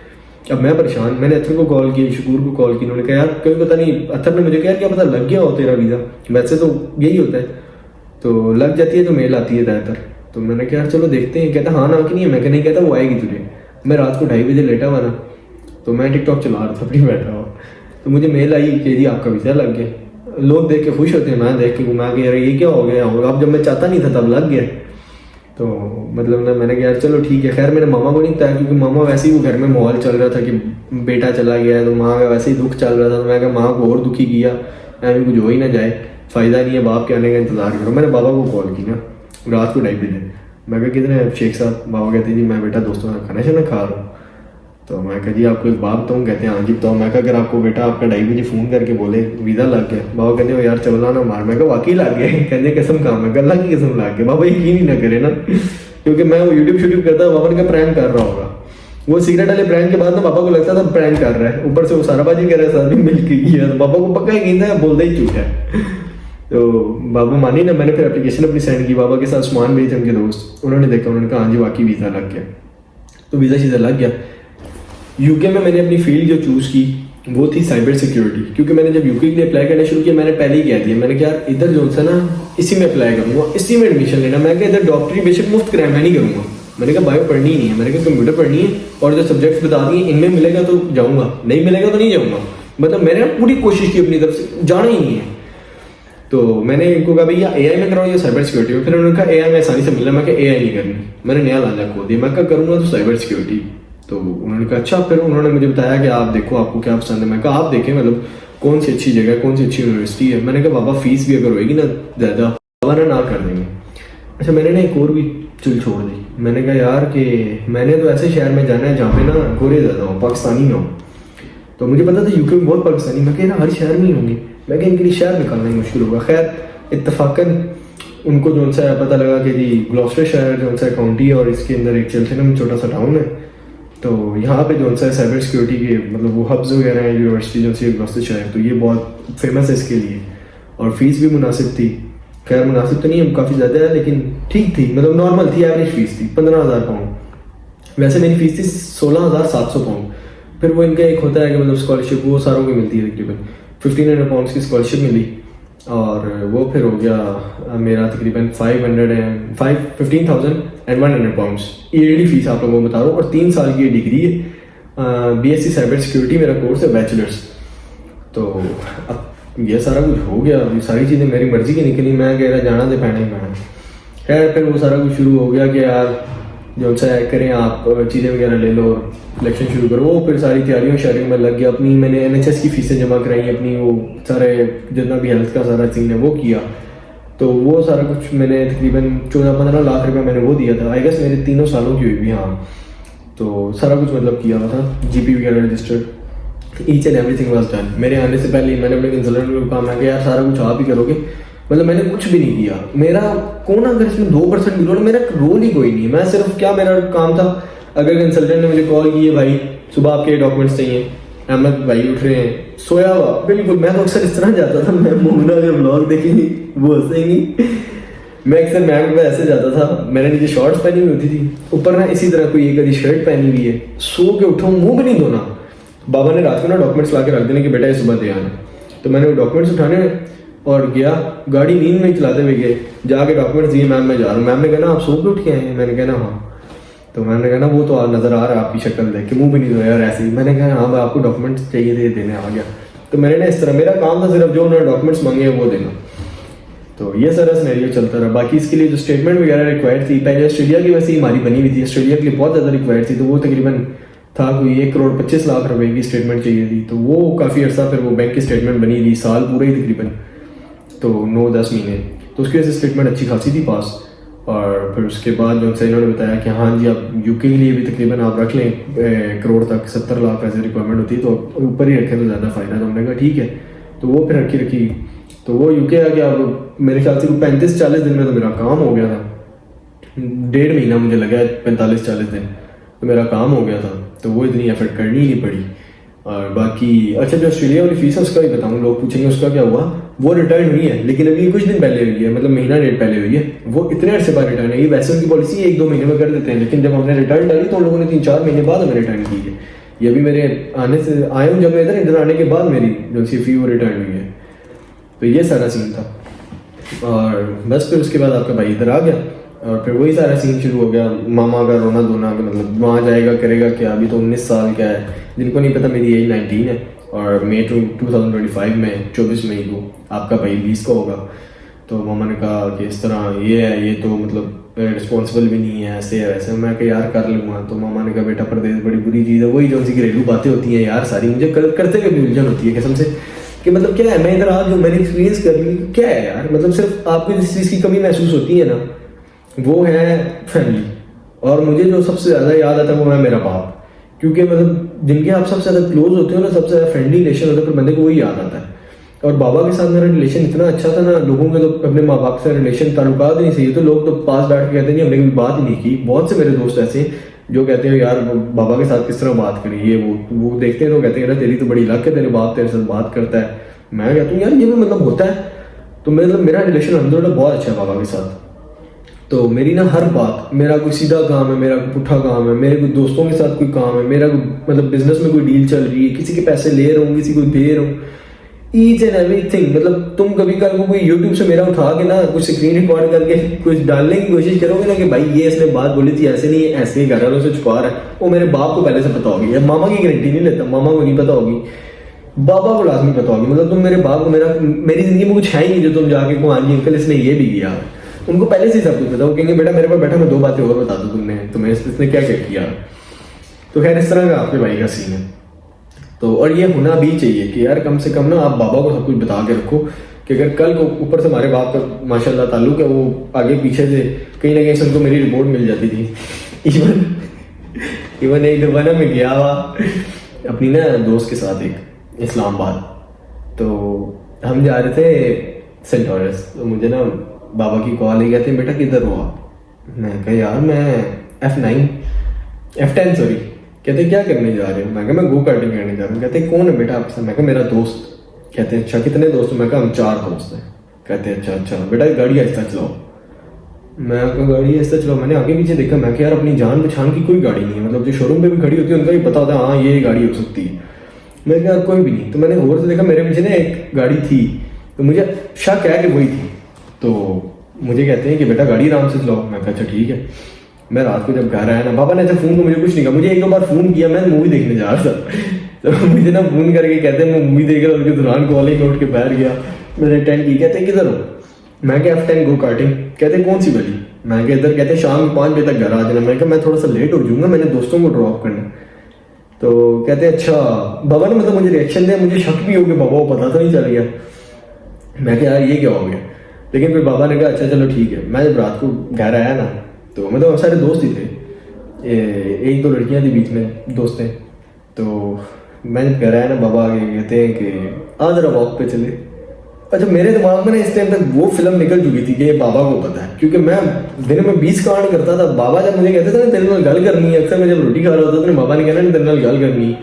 अब मैं परेशान, मैंने अत्थर को कॉल की, शकूर को कॉल की, उन्होंने कहा यार कभी पता नहीं, अत्थर ने मुझे कहा क्या पता लग गया हो तेरा वीज़ा, वैसे तो यही होता है, तो लग जाती है तो मेल आती है ज़्यादातर। तो मैंने कहा यार चलो देखते हैं। कहता हाँ ना कि नहीं है, मैं क्या नहीं कहता वो आएगी तुझे। मैं रात को 2:30 बजे लेटा हुआ ना, तो मैं टिकटॉक चला रहा था अपनी बैठा हुआ, तो मुझे मेल आई कि जी आपका वीज़ा लग गया। लोग देख के खुश होते हैं, मैं देख के घुमा के यार ये क्या हो गया, अब जब मैं चाहता नहीं था तब लग गया। तो मतलब ना मैंने कहा यार चलो ठीक है। खैर मेरे मामा को नहीं बताया क्योंकि मामा वैसे ही वो घर में माहौल चल रहा था कि बेटा चला गया है, तो माँ का वैसे ही दुख चल रहा था। तो मैं कहा माँ को और दुखी किया, मैं कुछ हो ही ना जाए, फ़ायदा नहीं है बाप के आने का इंतज़ार करो। मैंने बाबा को कॉल की ना रात को 2:30 बजे, मैं कहा कितने शेख साहब। बाबा कहते जी मैं बेटा दोस्तों का खाना शाना खा रहा हूँ। तो मैं कहा जी आपको एक बात बताऊँ, कहते हैं हाँ जी बताओ। मैं कहा अगर आपको बेटा आपका 2:30 बजे फ़ोन करके बोले वीज़ा लग गया, बाबा कहते हो यार चलना ना मार। मैं कहा वाकई लग गया, कहते कसम कहा, मैं कहा अल्लाह की कसम लग गया। बाबा यकीन ही ना करे ना, क्योंकि मैं वो यूट्यूब करता बाबा ने कहा प्रैंक कर रहा होगा। वो सिगरेट वाले प्रैंक के बाद ना पापा को लगता था प्रैंक कर रहा है, ऊपर से वो साराबाजी कर रहा है, सारा मिल के किया। तो पापा को पक्का यकीन था बोलता ही चूक है। तो बाबा मानी ना, मैंने फिर एप्लीकेशन अपनी सेंड की, बाबा के साथ उस्मान भी थे उनके दोस्त, उन्होंने देखा, उन्होंने कहा हाँ जी वाकई वीज़ा लग गया। तो वीज़ा शीज़ा लग गया। यूके में मैंने अपनी फील्ड जो चूज़ की वो थी साइबर सिक्योरिटी, क्योंकि मैंने जब यूके के लिए अप्लाई करना शुरू किया मैंने पहले ही कह दिया, मैंने कहा यार इधर जो सा ना इसी में अप्लाई करूँगा, इसी में एडमिशन लेना। मैं कहा इधर डॉक्टरी बेशक मुफ्त कराए मैं नहीं करूँगा, मैंने कहा बायो पढ़नी ही नहीं है, मैंने कहा कंप्यूटर पढ़नी है और जो सब्जेक्ट्स बता दिए इनमें मिलेगा तो जाऊँगा, नहीं मिलेगा तो नहीं जाऊँगा। मतलब मैंने पूरी कोशिश की अपनी तरफ से, जाना ही नहीं है। तो मैंने इनको कहा भैया AI में कराओ या साइबर सिक्योरिटी में। फिर उन्होंने कहा AI में आसानी से मिलना, मैं कहा AI नहीं करनी। मैंने नया लाना खोल दिया, मैं क्या करूँगा तो साइबर सिक्योरिटी। तो उन्होंने कहा अच्छा। फिर उन्होंने मुझे बताया कि आप देखो आपको क्या पसंद है। मैं कहा आप देखें मतलब कौन सी अच्छी जगह, कौन सी अच्छी यूनिवर्सिटी है। मैंने कहा बाबा फीस भी अगर होएगी ना ज़्यादा, बाबा ना कर देंगे। अच्छा मैंने ना एक और भी चुल छोड़ दी, मैंने कहा यार कि मैंने तो ऐसे शहर में जाना है जहाँ पे ना गोरे ज़्यादा हो, पाकिस्तानी ना हो। तो मुझे पता था यूके में बहुत पाकिस्तानी, मैं कह हर शहर में ही होंगे, मैं कहा इनके लिए शहर निकालना ही मुश्किल होगा। खैर इत्तफाकन उनको जो सा पता लगा कि जी ग्लॉस्टर शहर जो सा काउंटी है और इसके अंदर एक चेल्टेनहम छोटा सा टाउन है, तो यहाँ पे जो सा साइबर सिक्योरिटी के मतलब वो हब्स वगैरह हैं, यूनिवर्सिटी जो सी ग्लॉस्टर शहर, तो ये बहुत फेमस है इसके लिए। और फीस भी मुनासिब थी, खैर मुनासिब तो नहीं है, काफ़ी ज़्यादा है लेकिन ठीक थी, मतलब नॉर्मल थी, एवरेज फीस थी 15,000 पाउंड। वैसे मेरी फीस थी 16,700 पाउंड। फिर वो इनका एक होता है कि मतलब स्कॉलरशिप वो सारों की मिलती है तकरीबन 1500 पाउंड्स की स्कॉलरशिप मिली, और वो फिर हो गया मेरा तकरीबन 15,100 पाउंड्स ईयरली फीस आप लोगों को बता रहा हूँ। और 3 साल की डिग्री है, BSc साइबर सिक्योरिटी मेरा कोर्स है, बैचलर्स। तो अब ये सारा कुछ हो गया, ये सारी चीज़ें मेरी मर्जी की निकली, मैं कह रहा जाना तो पैना ही पैना। खैर फिर वो सारा कुछ शुरू हो गया कि यार जो सा करें आप चीज़ें वगैरह ले लो और इलेक्शन शुरू करो। वो फिर सारी तैयारियों शारियों में लग गया। अपनी मैंने NHS की फीसें जमा कराई, अपनी वो सारे जितना भी हेल्थ का सारा सीन है वो किया। तो वो सारा कुछ मैंने तकरीबन 14-15 लाख रुपए मैंने वो दिया था, आई गेस मेरे 3 सालों की हुई भी। हाँ, तो सारा कुछ मतलब किया हुआ था, GP वगैरह registered, each and everything was done. मेरे आने से पहले ही मैंने अपने कंसल्टेंट को कहा, मैं कि यार सारा कुछ आप ही करोगे, मतलब मैंने कुछ भी नहीं किया। मेरा कौन अगर इसमें 2% भी लो ना, मेरा रोल ही कोई नहीं। मैं सिर्फ क्या, मेरा काम था, अगर कंसल्टेंट ने मुझे कॉल की है भाई सुबह आपके डॉक्यूमेंट्स चाहिए, अहमद भाई उठ रहे हैं, सोया हुआ, बिल्कुल मैं तो अक्सर इस तरह जाता था। मैं मोहना अगर ब्लॉग देखेंगी वो हंसेंगी, मैं अक्सर मैम पे ऐसे जाता था। मैंने नीचे शॉर्ट्स पहनी हुई होती थी, ऊपर ना इसी तरह कोई एक आधी शर्ट पहनी हुई है, सो के उठाऊँ मुंह भी नहीं धोना। बाबा ने रात को ना डॉक्यूमेंट्स ला के रख देने कि बेटा ये सुबह दे आना। तो मैंने वो डॉक्यूमेंट्स उठाने और गया, गाड़ी नींद में चलाते हुए गए, जाके डॉक्यूमेंट्स दिए, मैम मैं जा रहा हूँ। मैम ने कहना आप सो के उठ के आए हैं? मैंने कहना हाँ। तो मैंने कहना वो तो नज़र आ रहा है आपकी शक्ल देख के, मुंह भी नहीं धोया यार ऐसे ही। मैंने कहा हाँ भाई आपको डॉक्यूमेंट्स चाहिए थे, देने आ गया। तो मैंने ना इस तरह, मेरा काम था सिर्फ जो उन्होंने डॉक्यूमेंट्स मांगे वो देना। तो ये सारा सिनेरियो चलता रहा। बाकी इसके लिए जो स्टेटमेंट वगैरह रिक्वायर्ड थी, पहले ऑस्ट्रेलिया की वैसे ही हमारी बनी हुई थी, ऑस्ट्रेलिया के लिए बहुत ज़्यादा रिक्वायर्ड थी। तो वो तकरीबन था कोई 1,25,00,000 रुपए की स्टेटमेंट चाहिए थी। तो वो काफ़ी अर्सा फिर वो बैंक की स्टेटमेंट बनी थी, साल पूरे ही तकरीबन, तो 9-10 महीने। तो उसकी वजह से स्टेटमेंट अच्छी खासी थी पास। और फिर उसके बाद जो से इन्होंने बताया कि हाँ जी आप यूके के लिए भी तकरीबन आप रख लें, करोड़ तक 70 लाख ऐसे रिक्वायरमेंट होती है, तो ऊपर ही रखें तो ज़्यादा फ़ायदा। तो हमने कहा ठीक है, तो वो फिर रखी। तो वो यूके आ गया। अब मेरे ख्याल से 35-40 दिन में तो मेरा काम हो गया था, 1.5 महीना मुझे लगा, 45-40 दिन तो मेरा काम हो गया था। तो वो इतनी एफर्ट करनी ही नहीं पड़ी। और बाकी अच्छा, जो ऑस्ट्रेलिया वाली फीस है उसका भी बताऊँ, लोग पूछेंगे उसका क्या हुआ। वो रिटर्न हुई है, लेकिन अभी कुछ दिन पहले हुई है, मतलब महीना डेढ़ पहले हुई है। वो इतने अरसे बाद रिटर्न है। वैसे उनकी पॉलिसी 1-2 महीने में कर देते हैं, लेकिन जब हमने रिटर्न डाली तो उन लोगों ने 3-4 महीने बाद हमें रिटर्न की है। ये भी मेरे आने से आए हूँ, जब मैं इधर आने के बाद मेरी जो सी फी वो रिटर्न हुई है। तो ये सारा सीन था। और बस फिर उसके बाद आपका भाई इधर आ गया और फिर वही सारा सीन शुरू हो गया। मामा का रोना धोना, मतलब वहाँ जाएगा करेगा क्या, अभी तो 19 साल का है। जिनको नहीं पता मेरी एज 19 है और मई 2025 में 24 मई को आपका भाई 20 का होगा। तो मामा ने कहा कि इस तरह ये है, ये तो मतलब रिस्पॉन्सिबल भी नहीं है, ऐसे है वैसे। मैं कहा यार कर लूँगा। तो मामा ने कहा बेटा परदेश बड़ी बुरी चीज़ है। वही जो सी घरेलू बातें होती हैं यार सारी, मुझे करते हुए भी उलझन होती है कसम से कि मतलब क्या है, मैं इधर आ जो मैंने एक्सपीरियंस कर ली, क्या है यार, मतलब सिर्फ आपको जिस चीज़ की कमी महसूस होती है ना वो है फैमिली। और मुझे जो सबसे ज़्यादा याद आता है वो है मेरा बाप, क्योंकि मतलब जिनके आप सबसे ज़्यादा क्लोज होते हो ना, सबसे ज़्यादा फ्रेंडली रिलेशन होता है, फिर बंदे को वही याद आता है। और बाबा के साथ मेरा रिलेशन इतना अच्छा था ना, लोगों के तो अपने माँ बाप से रिलेशन ताल्लुकात नहीं सही, तो लोग तो पास बैठ के कहते नहीं हमने कभी बात ही नहीं की। बहुत से मेरे दोस्त ऐसे हैं जो कहते हैं यार बाबा के साथ किस तरह बात करी, ये वो देखते हैं तो कहते हैं यार तेरी तो बड़ी लक है, तेरे बाप तेरे साथ बात करता है। मैं कहता हूँ यार ये भी मतलब होता है। तो मतलब मेरा रिलेशन अल्हम्दुलिल्लाह बहुत अच्छा है बाबा के साथ। तो मेरी ना हर बात, मेरा कोई सीधा काम है, मेरा कोई पुट्ठा काम है, मेरे कोई दोस्तों के साथ कोई काम है, मेरा मतलब बिजनेस में कोई डील चल रही है, किसी के पैसे ले रहा हूँ, किसी को दे रहा हूँ, ईच एंड एवरीथिंग। मतलब तुम कभी कल को कोई यूट्यूब से मेरा उठा के ना कुछ स्क्रीन रिकॉर्ड करके कुछ डालने की कोशिश करोगे ना कि भाई ये इसने बात बोली थी ऐसे नहीं, ऐसे घर वालों से छुपा रहा है, वो मेरे बाप को पहले से पता होगी। अब मामा की गारंटी नहीं लेता, मामा को नहीं पता होगी, बाबा को लाजमी पता होगी। मतलब तुम मेरे बाप को, मेरी जिंदगी में कुछ है ही नहीं जो तुम जाके को हाँ जी अंकल इसने ये भी किया, उनको पहले से ही सब कुछ पता। वो कहेंगे बेटा मेरे पास बैठा, मैं 2 बातें और बता दूं तुम्हें इसने क्या क्या किया। तो खैर इस तरह का आपके भाई का सीन है। तो और ये होना भी चाहिए कि यार कम से कम ना आप बाबा को सब कुछ बता के रखो कि अगर कल को ऊपर से हमारे बाप का माशाल्लाह ताल्लुक है, वो आगे पीछे से कहीं ना कहीं से उनको मेरी रिपोर्ट मिल जाती थी। इवन एक दफा ना मैं गया हुआ अपनी ना दोस्त के साथ एक इस्लामाबाद, तो हम जा रहे थे सेंट लॉरेंस। तो मुझे ना बाबा की कॉल ही, कहते हैं बेटा किधर हो आप। मैं कहा यार मैं F10 सॉरी। कहते क्या करने जा रहे हो। मैं कहा मैं गो कार्टिंग करने जा रहा हूँ। कहते कौन है बेटा आपसे। मैं कहा मेरा दोस्त। कहते हैं अच्छा कितने दोस्त। मैं कहा हम 4 दोस्त हैं। कहते हैं अच्छा बेटा गाड़ी ऐसा चलाओ। मैं कहा गाड़ी ऐसा चलाओ। मैंने आगे पीछे देखा, मैं कहा यार अपनी जान पहचान की कोई गाड़ी नहीं है, मतलब जो शोरूम पे भी खड़ी होती है उनका भी पता होता है हाँ ये गाड़ी हो सकती है। मैं कहा यार कोई भी नहीं। तो मैंने और से देखा, मेरे पीछे ना एक गाड़ी थी, तो मुझे शक है कि वही थी। तो मुझे कहते हैं कि बेटा गाड़ी आराम से चलाओ। मैं कहा अच्छा ठीक है। मैं रात को जब घर आया ना, पापा ने अच्छा फ़ोन तो मुझे कुछ नहीं कहा, मुझे 1-2 बार फ़ोन किया, मैं मूवी देखने जा रहा था। तो मुझे ना फ़ोन करके कहते हैं मैं मूवी देख रहा हूँ, उसके दौरान कॉलिंग उठ के बैठ गया। मैंने अटेंड की। कहते हैं किधर हो। मैं क्या F10 गो कार्टिंग। कहते हैं कौन सी वाली। मैं कहा इधर, कहते हैं शाम को 5 बजे तक घर आ जाना। मैं कहा मैं थोड़ा सा लेट हो जाऊँगा, मैंने दोस्तों को ड्रॉप करना। तो कहते हैं अच्छा। बाबा ने मतलब मुझे रिएक्शन दिया, मुझे शक भी हो गया बाबा को पता तो नहीं चल गया। मैं कहा यार ये क्या हो गया, लेकिन फिर बाबा ने कहा अच्छा चलो ठीक है। मैं जब रात को घर आया ना, तो मतलब सारे दोस्त ही थे, एक दो लड़कियां थी बीच में दोस्त थे। तो मैं जब घर आया ना, बाबा आगे कहते हैं कि आ जरा वॉक पे चले। अच्छा मेरे दिमाग में ना इस टाइम तक वो फिल्म निकल चुकी थी कि ये बाबा को पता है, क्योंकि मैं दिन में 20 कांड करता था। बाबा जब मुझे कहते थे ना तेरे नाल गल करनी है, अक्सर मैं जब रोटी खा रहा होता था तो बाबा ने कहना नहीं तेरे नाल गल करनी है,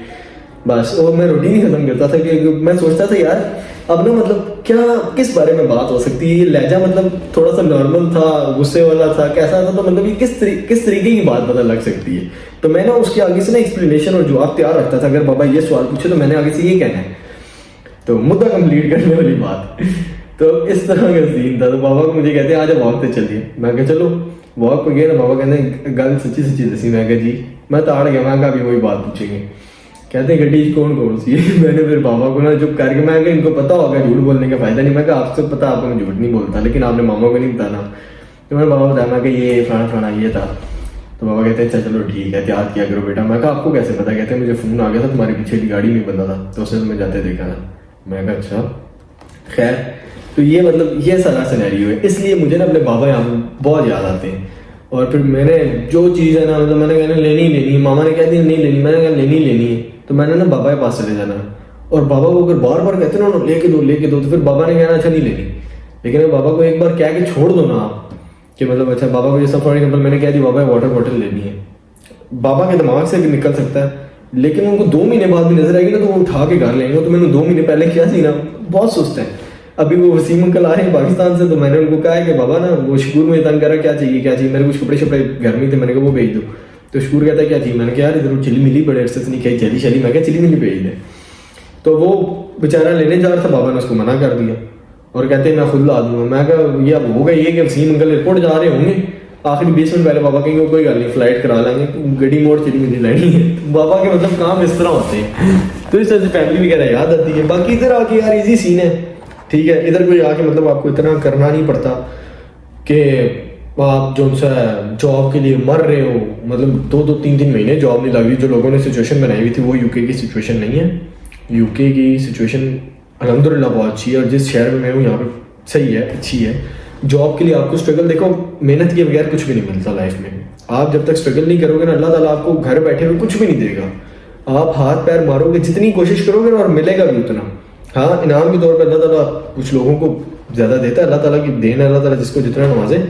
बस। और मैं रोटी नहीं खत्म करता था कि मैं सोचता था यार अब ना मतलब क्या किस बारे में बात हो सकती है। ये लहजा मतलब थोड़ा सा नॉर्मल था, गुस्से वाला था, कैसा था, तो मतलब ये किस तरीके की बात पता लग सकती है। तो मैं ना उसके आगे से ना एक्सप्लेनेशन और जवाब तैयार रखता था, अगर बाबा ये सवाल पूछे तो मैंने आगे से ये कहना है, तो मुद्दा कंप्लीट करने वाली बात। तो इस तरह का सीन था। तो बाबा को मुझे कहते हैं आज वॉक पे चलिए। मैं कहा चलो वॉक पे गए ना, बाबा कहते हैं गल सच्ची सच्ची दसी। मैं कहा जी मैं ताड़ गया, मैं कहा भी वही बात पूछेंगे। कहते हैं गड्डी कौन सी है। मैंने फिर बाबा को ना चुप करके, मैं कहा इनको पता होगा झूठ बोलने का फायदा नहीं। मैं कहा आपसे पता, आपको मैं झूठ नहीं बोलता, लेकिन आपने मामा को नहीं बताना। तो मैंने बाबा बताया, मैं कहा ये फलाना ये था। तो बाबा कहते हैं अच्छा चलो ठीक है एहतियात किया करो बेटा। मैं कहा आपको कैसे पता? कहते हैं मुझे फ़ोन आ गया था, तुम्हारे पीछे की गाड़ी में बंदा था, तो उसने तुम्हें जाते देखा था। मैं कहा अच्छा। खैर तो ये मतलब ये सारा सिनेरियो है, इसलिए मुझे ना अपने बाबा यहाँ पे बहुत याद आते हैं। और फिर मैंने जो चीज़ है ना, मतलब मैंने कहना लेनी ही लेनी है। मामा ने कह दिया नहीं लेनी, मैंने कहा लेनी ही लेनी है। तो मैंने ना बाबा के पास चले जाना, और बाबा को अगर बार बार कहते ना लेके दो, तो फिर बाबा ने कहना अच्छा नहीं लेनी। लेकिन अगर बाबा को एक बार कह के छोड़ दो ना आप कि मतलब अच्छा बाबा को जैसा फॉर एग्जाम्पल मैंने कह दिया बाबा वाटर बॉटल लेनी है, बाबा के दिमाग से भी निकल सकता है, लेकिन उनको 2 महीने बाद भी नजर आएगी ना तो वो उठा के घर लेंगे। तो मैंने 2 महीने पहले किया थी ना, बहुत सुस्त है। अभी वो वसीम अंकल आ रहे हैं पाकिस्तान से, तो मैंने उनको कहा है कि बाबा ना वो शकूर में तंग करा, क्या चाहिए मेरे कुछ कपड़े शपड़े घर में थे, मैंने कहा वो भेज दो। तो शकूर कहता है क्या चाहिए? मैंने कहा यार इधर चिली मिली बड़े अरसे से नहीं खाई, चली शली। मैं कहा चिली मिली भेज दे। तो वो बेचारा लेने जा रहा था, बाबा ने उसको मना कर दिया और कहते हैं मैं खुद ला दूंगा। मैं कहा ये अब होगा ये कि वसीम अंकल एयरपोर्ट जा रहे होंगे, आखिरी 20 मिनट पहले बाबा कहेंगे कोई गल नहीं फ्लाइट करा लेंगे, गड्डी मोड़ चिली मिली लेनी है। तो बाबा के मतलब काम इस तरह होते हैं। तो इस तरह से फैमिली वगैरह याद आती है। बाकी इधर आके यार इजी सीन है, ठीक है। इधर कोई आके मतलब आपको इतना करना नहीं पड़ता कि आप जो सा जॉब के लिए मर रहे हो, मतलब 2-2 3-3 महीने जॉब नहीं लग रही। जो लोगों ने सिचुएशन बनाई हुई थी वो यूके की सिचुएशन नहीं है। यूके की सिचुएशन अल्हम्दुलिल्लाह बहुत अच्छी है, और जिस शहर में मैं हूँ यहाँ पे सही है, अच्छी है। जॉब के लिए आपको स्ट्रगल, देखो मेहनत के बगैर कुछ भी नहीं मिलता लाइफ में। आप जब तक स्ट्रगल नहीं करोगे ना, अल्लाह ताला आपको घर बैठे हुए कुछ भी नहीं देगा। आप हाथ पैर मारोगे, जितनी कोशिश करोगे ना, और मिलेगा भी उतना। हाँ इनाम के तौर पर अल्लाह ताला कुछ लोगों को ज़्यादा देता है, अल्लाह ताला की देन है, अल्लाह ताला जिसको जितना नवाजे,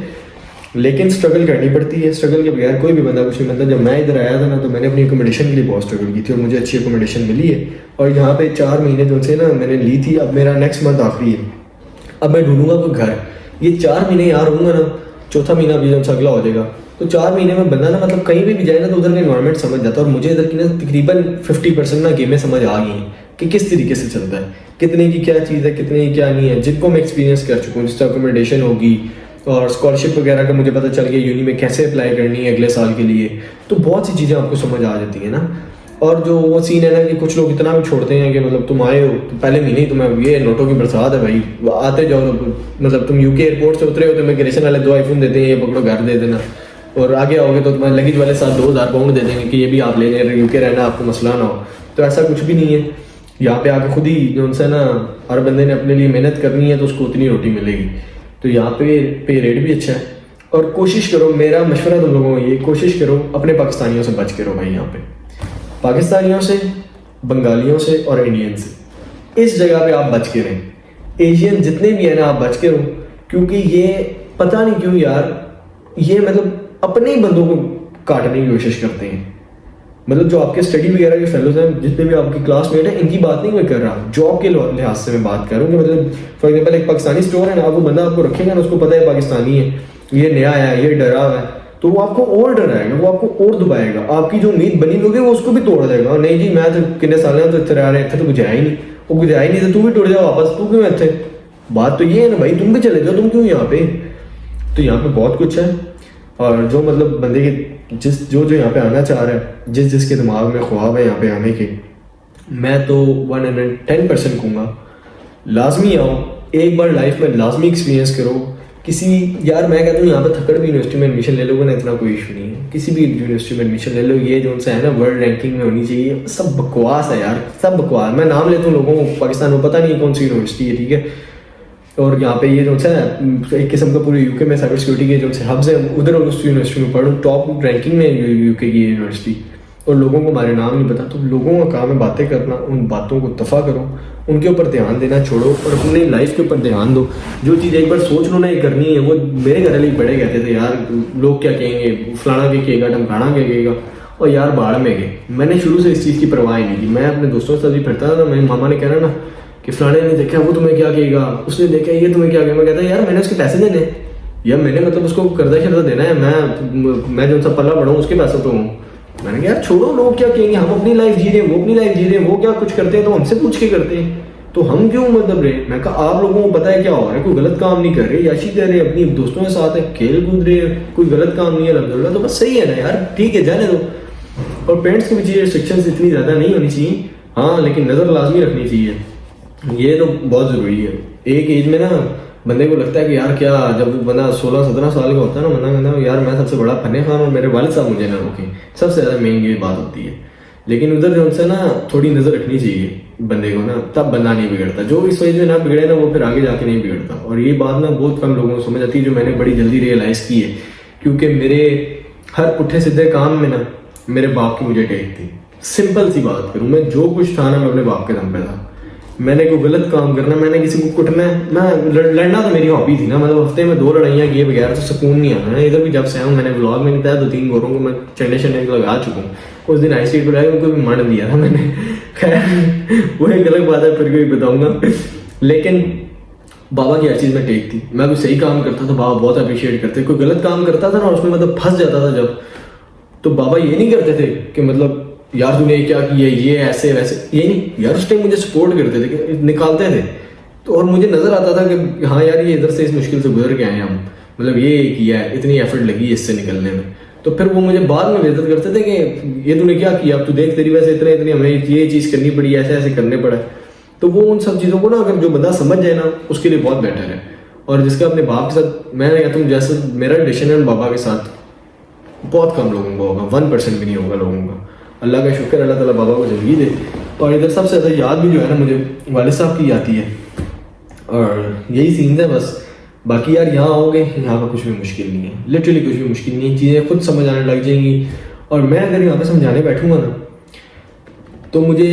लेकिन स्ट्रगल करनी पड़ती है। स्ट्रगल के बगैर कोई भी बंदा कुछ नहीं बनता। जब मैं इधर आया था ना, तो मैंने अपनी अकोमोडेशन के लिए बहुत स्ट्रगल की थी, और मुझे अच्छी अकोमोडेशन मिली है। और यहाँ पे 4 महीने जो से ना मैंने ली थी, अब मेरा नेक्स्ट मंथ आखिरी है, अब मैं ढूंढूंगा कोई घर। ये 4 महीने यहाँ रहूँगा ना, चौथा महीना भी जब अगला हो जाएगा, तो 4 महीने में बंदा ना मतलब कहीं भी जाए ना तो उधर का इन्वायरमेंट समझ जाता है। और मुझे इधर की ना तकरीबन 50% ना गेमें समझ आ गई हैं कि किस तरीके से चलता है, कितने की क्या चीज़ है, कितने की क्या नहीं है, जिनको मैं एक्सपीरियंस कर चुका हूँ। जिससे अकोमोडेशन होगी और स्कॉलरशिप वगैरह का मुझे पता चल गया, यूनी में कैसे अप्लाई करनी है अगले साल के लिए। तो बहुत सी चीज़ें आपको समझ आ जाती है ना। और जो वो सीन है ना कि कुछ लोग इतना भी छोड़ते हैं कि मतलब तुम आए हो तो पहले महीने ही तुम्हें ये नोटों की बरसात है भाई, आते जाओ। मतलब तुम यूके एयरपोर्ट से उतरे हो तो इमिग्रेशन वाले 2 आईफोन देते हैं, ये पकड़ो घर दे देना, और आगे आओगे तो तुम्हारे लगेज वाले साथ 2000 पाउंड दे देंगे कि ये भी आप ले लें, यूके रहना आपको मसला ना हो। तो ऐसा कुछ भी नहीं है। यहाँ पे आके खुद ही जो उनसे ना हर बंदे ने अपने लिए मेहनत करनी है तो उसको उतनी रोटी मिलेगी। तो यहाँ पे रेट भी अच्छा है। और कोशिश करो, मेरा मशवरा तुम लोगों को ये, कोशिश करो अपने पाकिस्तानियों से बच के रहो भाई। यहाँ पे पाकिस्तानियों से, बंगालियों से और इंडियन से, इस जगह पे आप बच के रहें। एशियन जितने भी हैं ना आप बच के रहो, क्योंकि ये पता नहीं क्यों यार ये मतलब अपने ही बंदों को काटने की कोशिश करते हैं। मतलब जो आपके स्टडी वगैरह के फेलोज हैं, जितने भी आपके क्लासमेट हैं, इनकी बात नहीं मैं कर रहा, जॉब के लिहाज से मैं बात कर रहा हूँ। मतलब फॉर एग्जाम्पल एक पाकिस्तानी स्टोर है ना, वो बंदा आपको रखेगा ना, उसको पता है पाकिस्तानी है, ये नया है, ये डरा हुआ है, तो वो आपको और डराएगा, वो आपको और दबाएगा। आपकी जो उम्मीद बनी होगी वो उसको भी तोड़ देगा। नहीं जी मैं तो कितने साल तो इतने आ रहे थे तो कुछ आया ही नहीं, वो कुछ आया ही नहीं, तो तू भी टूट जा वापस, तू क्यों इतने। बात तो ये है ना भाई, तुम भी चले जाओ, तुम क्यों यहाँ पे। तो यहाँ पे बहुत कुछ है। और जो मतलब बंदे के जो यहाँ पे आना चाह रहा है, जिसके दिमाग में ख्वाब है यहाँ पे आने के, मैं तो 110% कहूँगा लाजमी आओ, एक बार लाइफ में लाजमी एक्सपीरियंस करो किसी यार मैं कहता हूँ यहाँ पे थक्कड़ भी यूनिवर्सिटी में एडमिशन ले लोगे ना, इतना कोई इशू नहीं है, किसी भी यूनिवर्सिटी में एडमिशन ले लो, ये जो उनसे है ना वर्ल्ड रैंकिंग में होनी चाहिए, सब बकवास है यार, सब बकवास। मैं नाम लेता हूँ लोगों को पाकिस्तान में पता नहीं कौन सी यूनिवर्सिटी है, ठीक है, और यहाँ पे ये जो है एक किस्म का पूरे यूके में साइबर सिक्योरिटी के जो हब्स है उधर उस यूनिवर्सिटी में पढ़ूँ, टॉप रैंकिंग में यूके की यूनिवर्सिटी, और लोगों को हमारे नाम नहीं पता। तो लोगों का काम है बातें करना, उन बातों को दफ़ा करो, उनके ऊपर ध्यान देना छोड़ो और अपनी लाइफ के ऊपर ध्यान दो। जो चीज़ एक बार सोच लो ना ये करनी है, वो मेरे घर वाले बड़े कहते थे यार लोग क्या कहेंगे, फलाना क्या कहेगा, ढमकाना क्या कहेगा, और यार बाढ़ में गए। मैंने शुरू से इस चीज़ की परवाह नहीं की। मैं अपने दोस्तों के साथ भी फिरता था ना, मेरे मामा ने कहना ना कि फलाने ने देखा वो तुम्हें क्या कहेगा, उसने देखा ये तुम्हें क्या कहेगा, मैं कहता यार मैंने उसके पैसे देने, या मैंने मतलब उसको कर्जा शर्जा देना है, मैं जो सा पल्ला बढ़ाऊँ उसके पैसों पे हूँ। मैंने कहा यार छोड़ो लोग क्या कहेंगे, हम अपनी लाइफ जी रहे हैं, वो अपनी लाइफ जी रहे हैं, वो क्या कुछ करते हैं तो हमसे पूछ के करते हैं, तो हम क्यों मतलब रहे। मैं कहा आप लोगों को पता है क्या हो रहा है, कोई गलत काम नहीं कर रहे, याशी कर रहे, अपनी दोस्तों के साथ है, खेल कूद रहे हैं, कोई गलत काम नहीं है अल्हम्दुलिल्लाह, तो बस सही है ना यार, ठीक है जाने दो। और पेरेंट्स की भी चीज़ें रिस्ट्रिक्शंस इतनी ज़्यादा नहीं होनी चाहिए, हाँ लेकिन नज़र लाजमी रखनी चाहिए, ये तो बहुत ज़रूरी है। एक एज में ना बंदे को लगता है कि यार क्या, जब बंदा 16-17 साल का होता है ना, बंदा कहता है यार मैं सबसे बड़ा फन्ने खान और मेरे वालिद साहब मुझे ना रोकें, सबसे ज़्यादा मेन ये बात होती है। लेकिन उधर जो उनसे ना थोड़ी नज़र रखनी चाहिए बंदे को ना, तब बंदा नहीं बिगड़ता। जो इस वजह में ना बिगड़े ना वो फिर आगे जाके नहीं बिगड़ता। और ये बात ना बहुत कम लोगों को समझ आती है, जो मैंने बड़ी जल्दी रियलाइज़ की है, क्योंकि मेरे हर पुट्ठे सीधे काम में ना मेरे बाप की मुझे टेक थी। सिंपल सी बात करूँ, मैं जो कुछ था ना मैं अपने बाप के दम पे था। मैंने कोई गलत काम करना, मैंने किसी को कुटना है, मैं लड़ना तो मेरी हॉबी थी ना, मतलब हफ्ते में 2 लड़ाइयाँ किए बगैर तो सुकून नहीं आना है। इधर भी जब से आया हूँ, मैंने व्लॉग में बताया 2-3 गोरों को मैं चंडे शंडे लगा चुका हूँ। उस दिन आई स्ट्रीट पर आया, उनको भी मार दिया था मैंने, खैर वो एक अलग बात है, फिर भी बताऊँगा। लेकिन बाबा की हर चीज़ में टेक थी। मैं कोई सही काम करता था बाबा बहुत अप्रिशिएट करते, कोई गलत काम करता था ना उसमें मतलब फंस जाता था जब, तो बाबा ये नहीं करते थे कि मतलब यार तूने क्या किया, ये ऐसे वैसे, ये नहीं यार, उस टाइम मुझे सपोर्ट करते थे कि निकालते थे। तो और मुझे नज़र आता था कि हाँ यार ये इधर से इस मुश्किल से गुजर के आए हैं हम, मतलब ये किया है, इतनी एफर्ट लगी है इससे निकलने में। तो फिर वो मुझे बाद में बेइज्जत करते थे कि ये तूने क्या किया, अब तू देख तेरी वजह से इतनी हमें ये चीज़ करनी पड़ी, ऐसे ऐसे करने पड़ा। तो वो उन सब चीज़ों को ना अगर जो बंदा समझ जाए ना उसके लिए बहुत बेटर है। और जिसका अपने बाप के साथ, मैं कहता हूँ जैसे मेरा रिलेशन है बाबा के साथ, बहुत कम लोगों को होगा, 1% भी नहीं होगा लोगों का। अल्लाह का शुक्र, अल्लाह ताला बाबा को ज़िंदगी दे। और इधर सबसे ज़्यादा याद भी जो है ना मुझे वालिद साहब की आती है, और यही सीन है बस। बाकी यार यहाँ आओगे, यहाँ का कुछ भी मुश्किल नहीं है, लिटरली कुछ भी मुश्किल नहीं है, चीज़ें खुद समझ आने लग जाएंगी। और मैं अगर यहाँ पे समझाने बैठूंगा ना, तो मुझे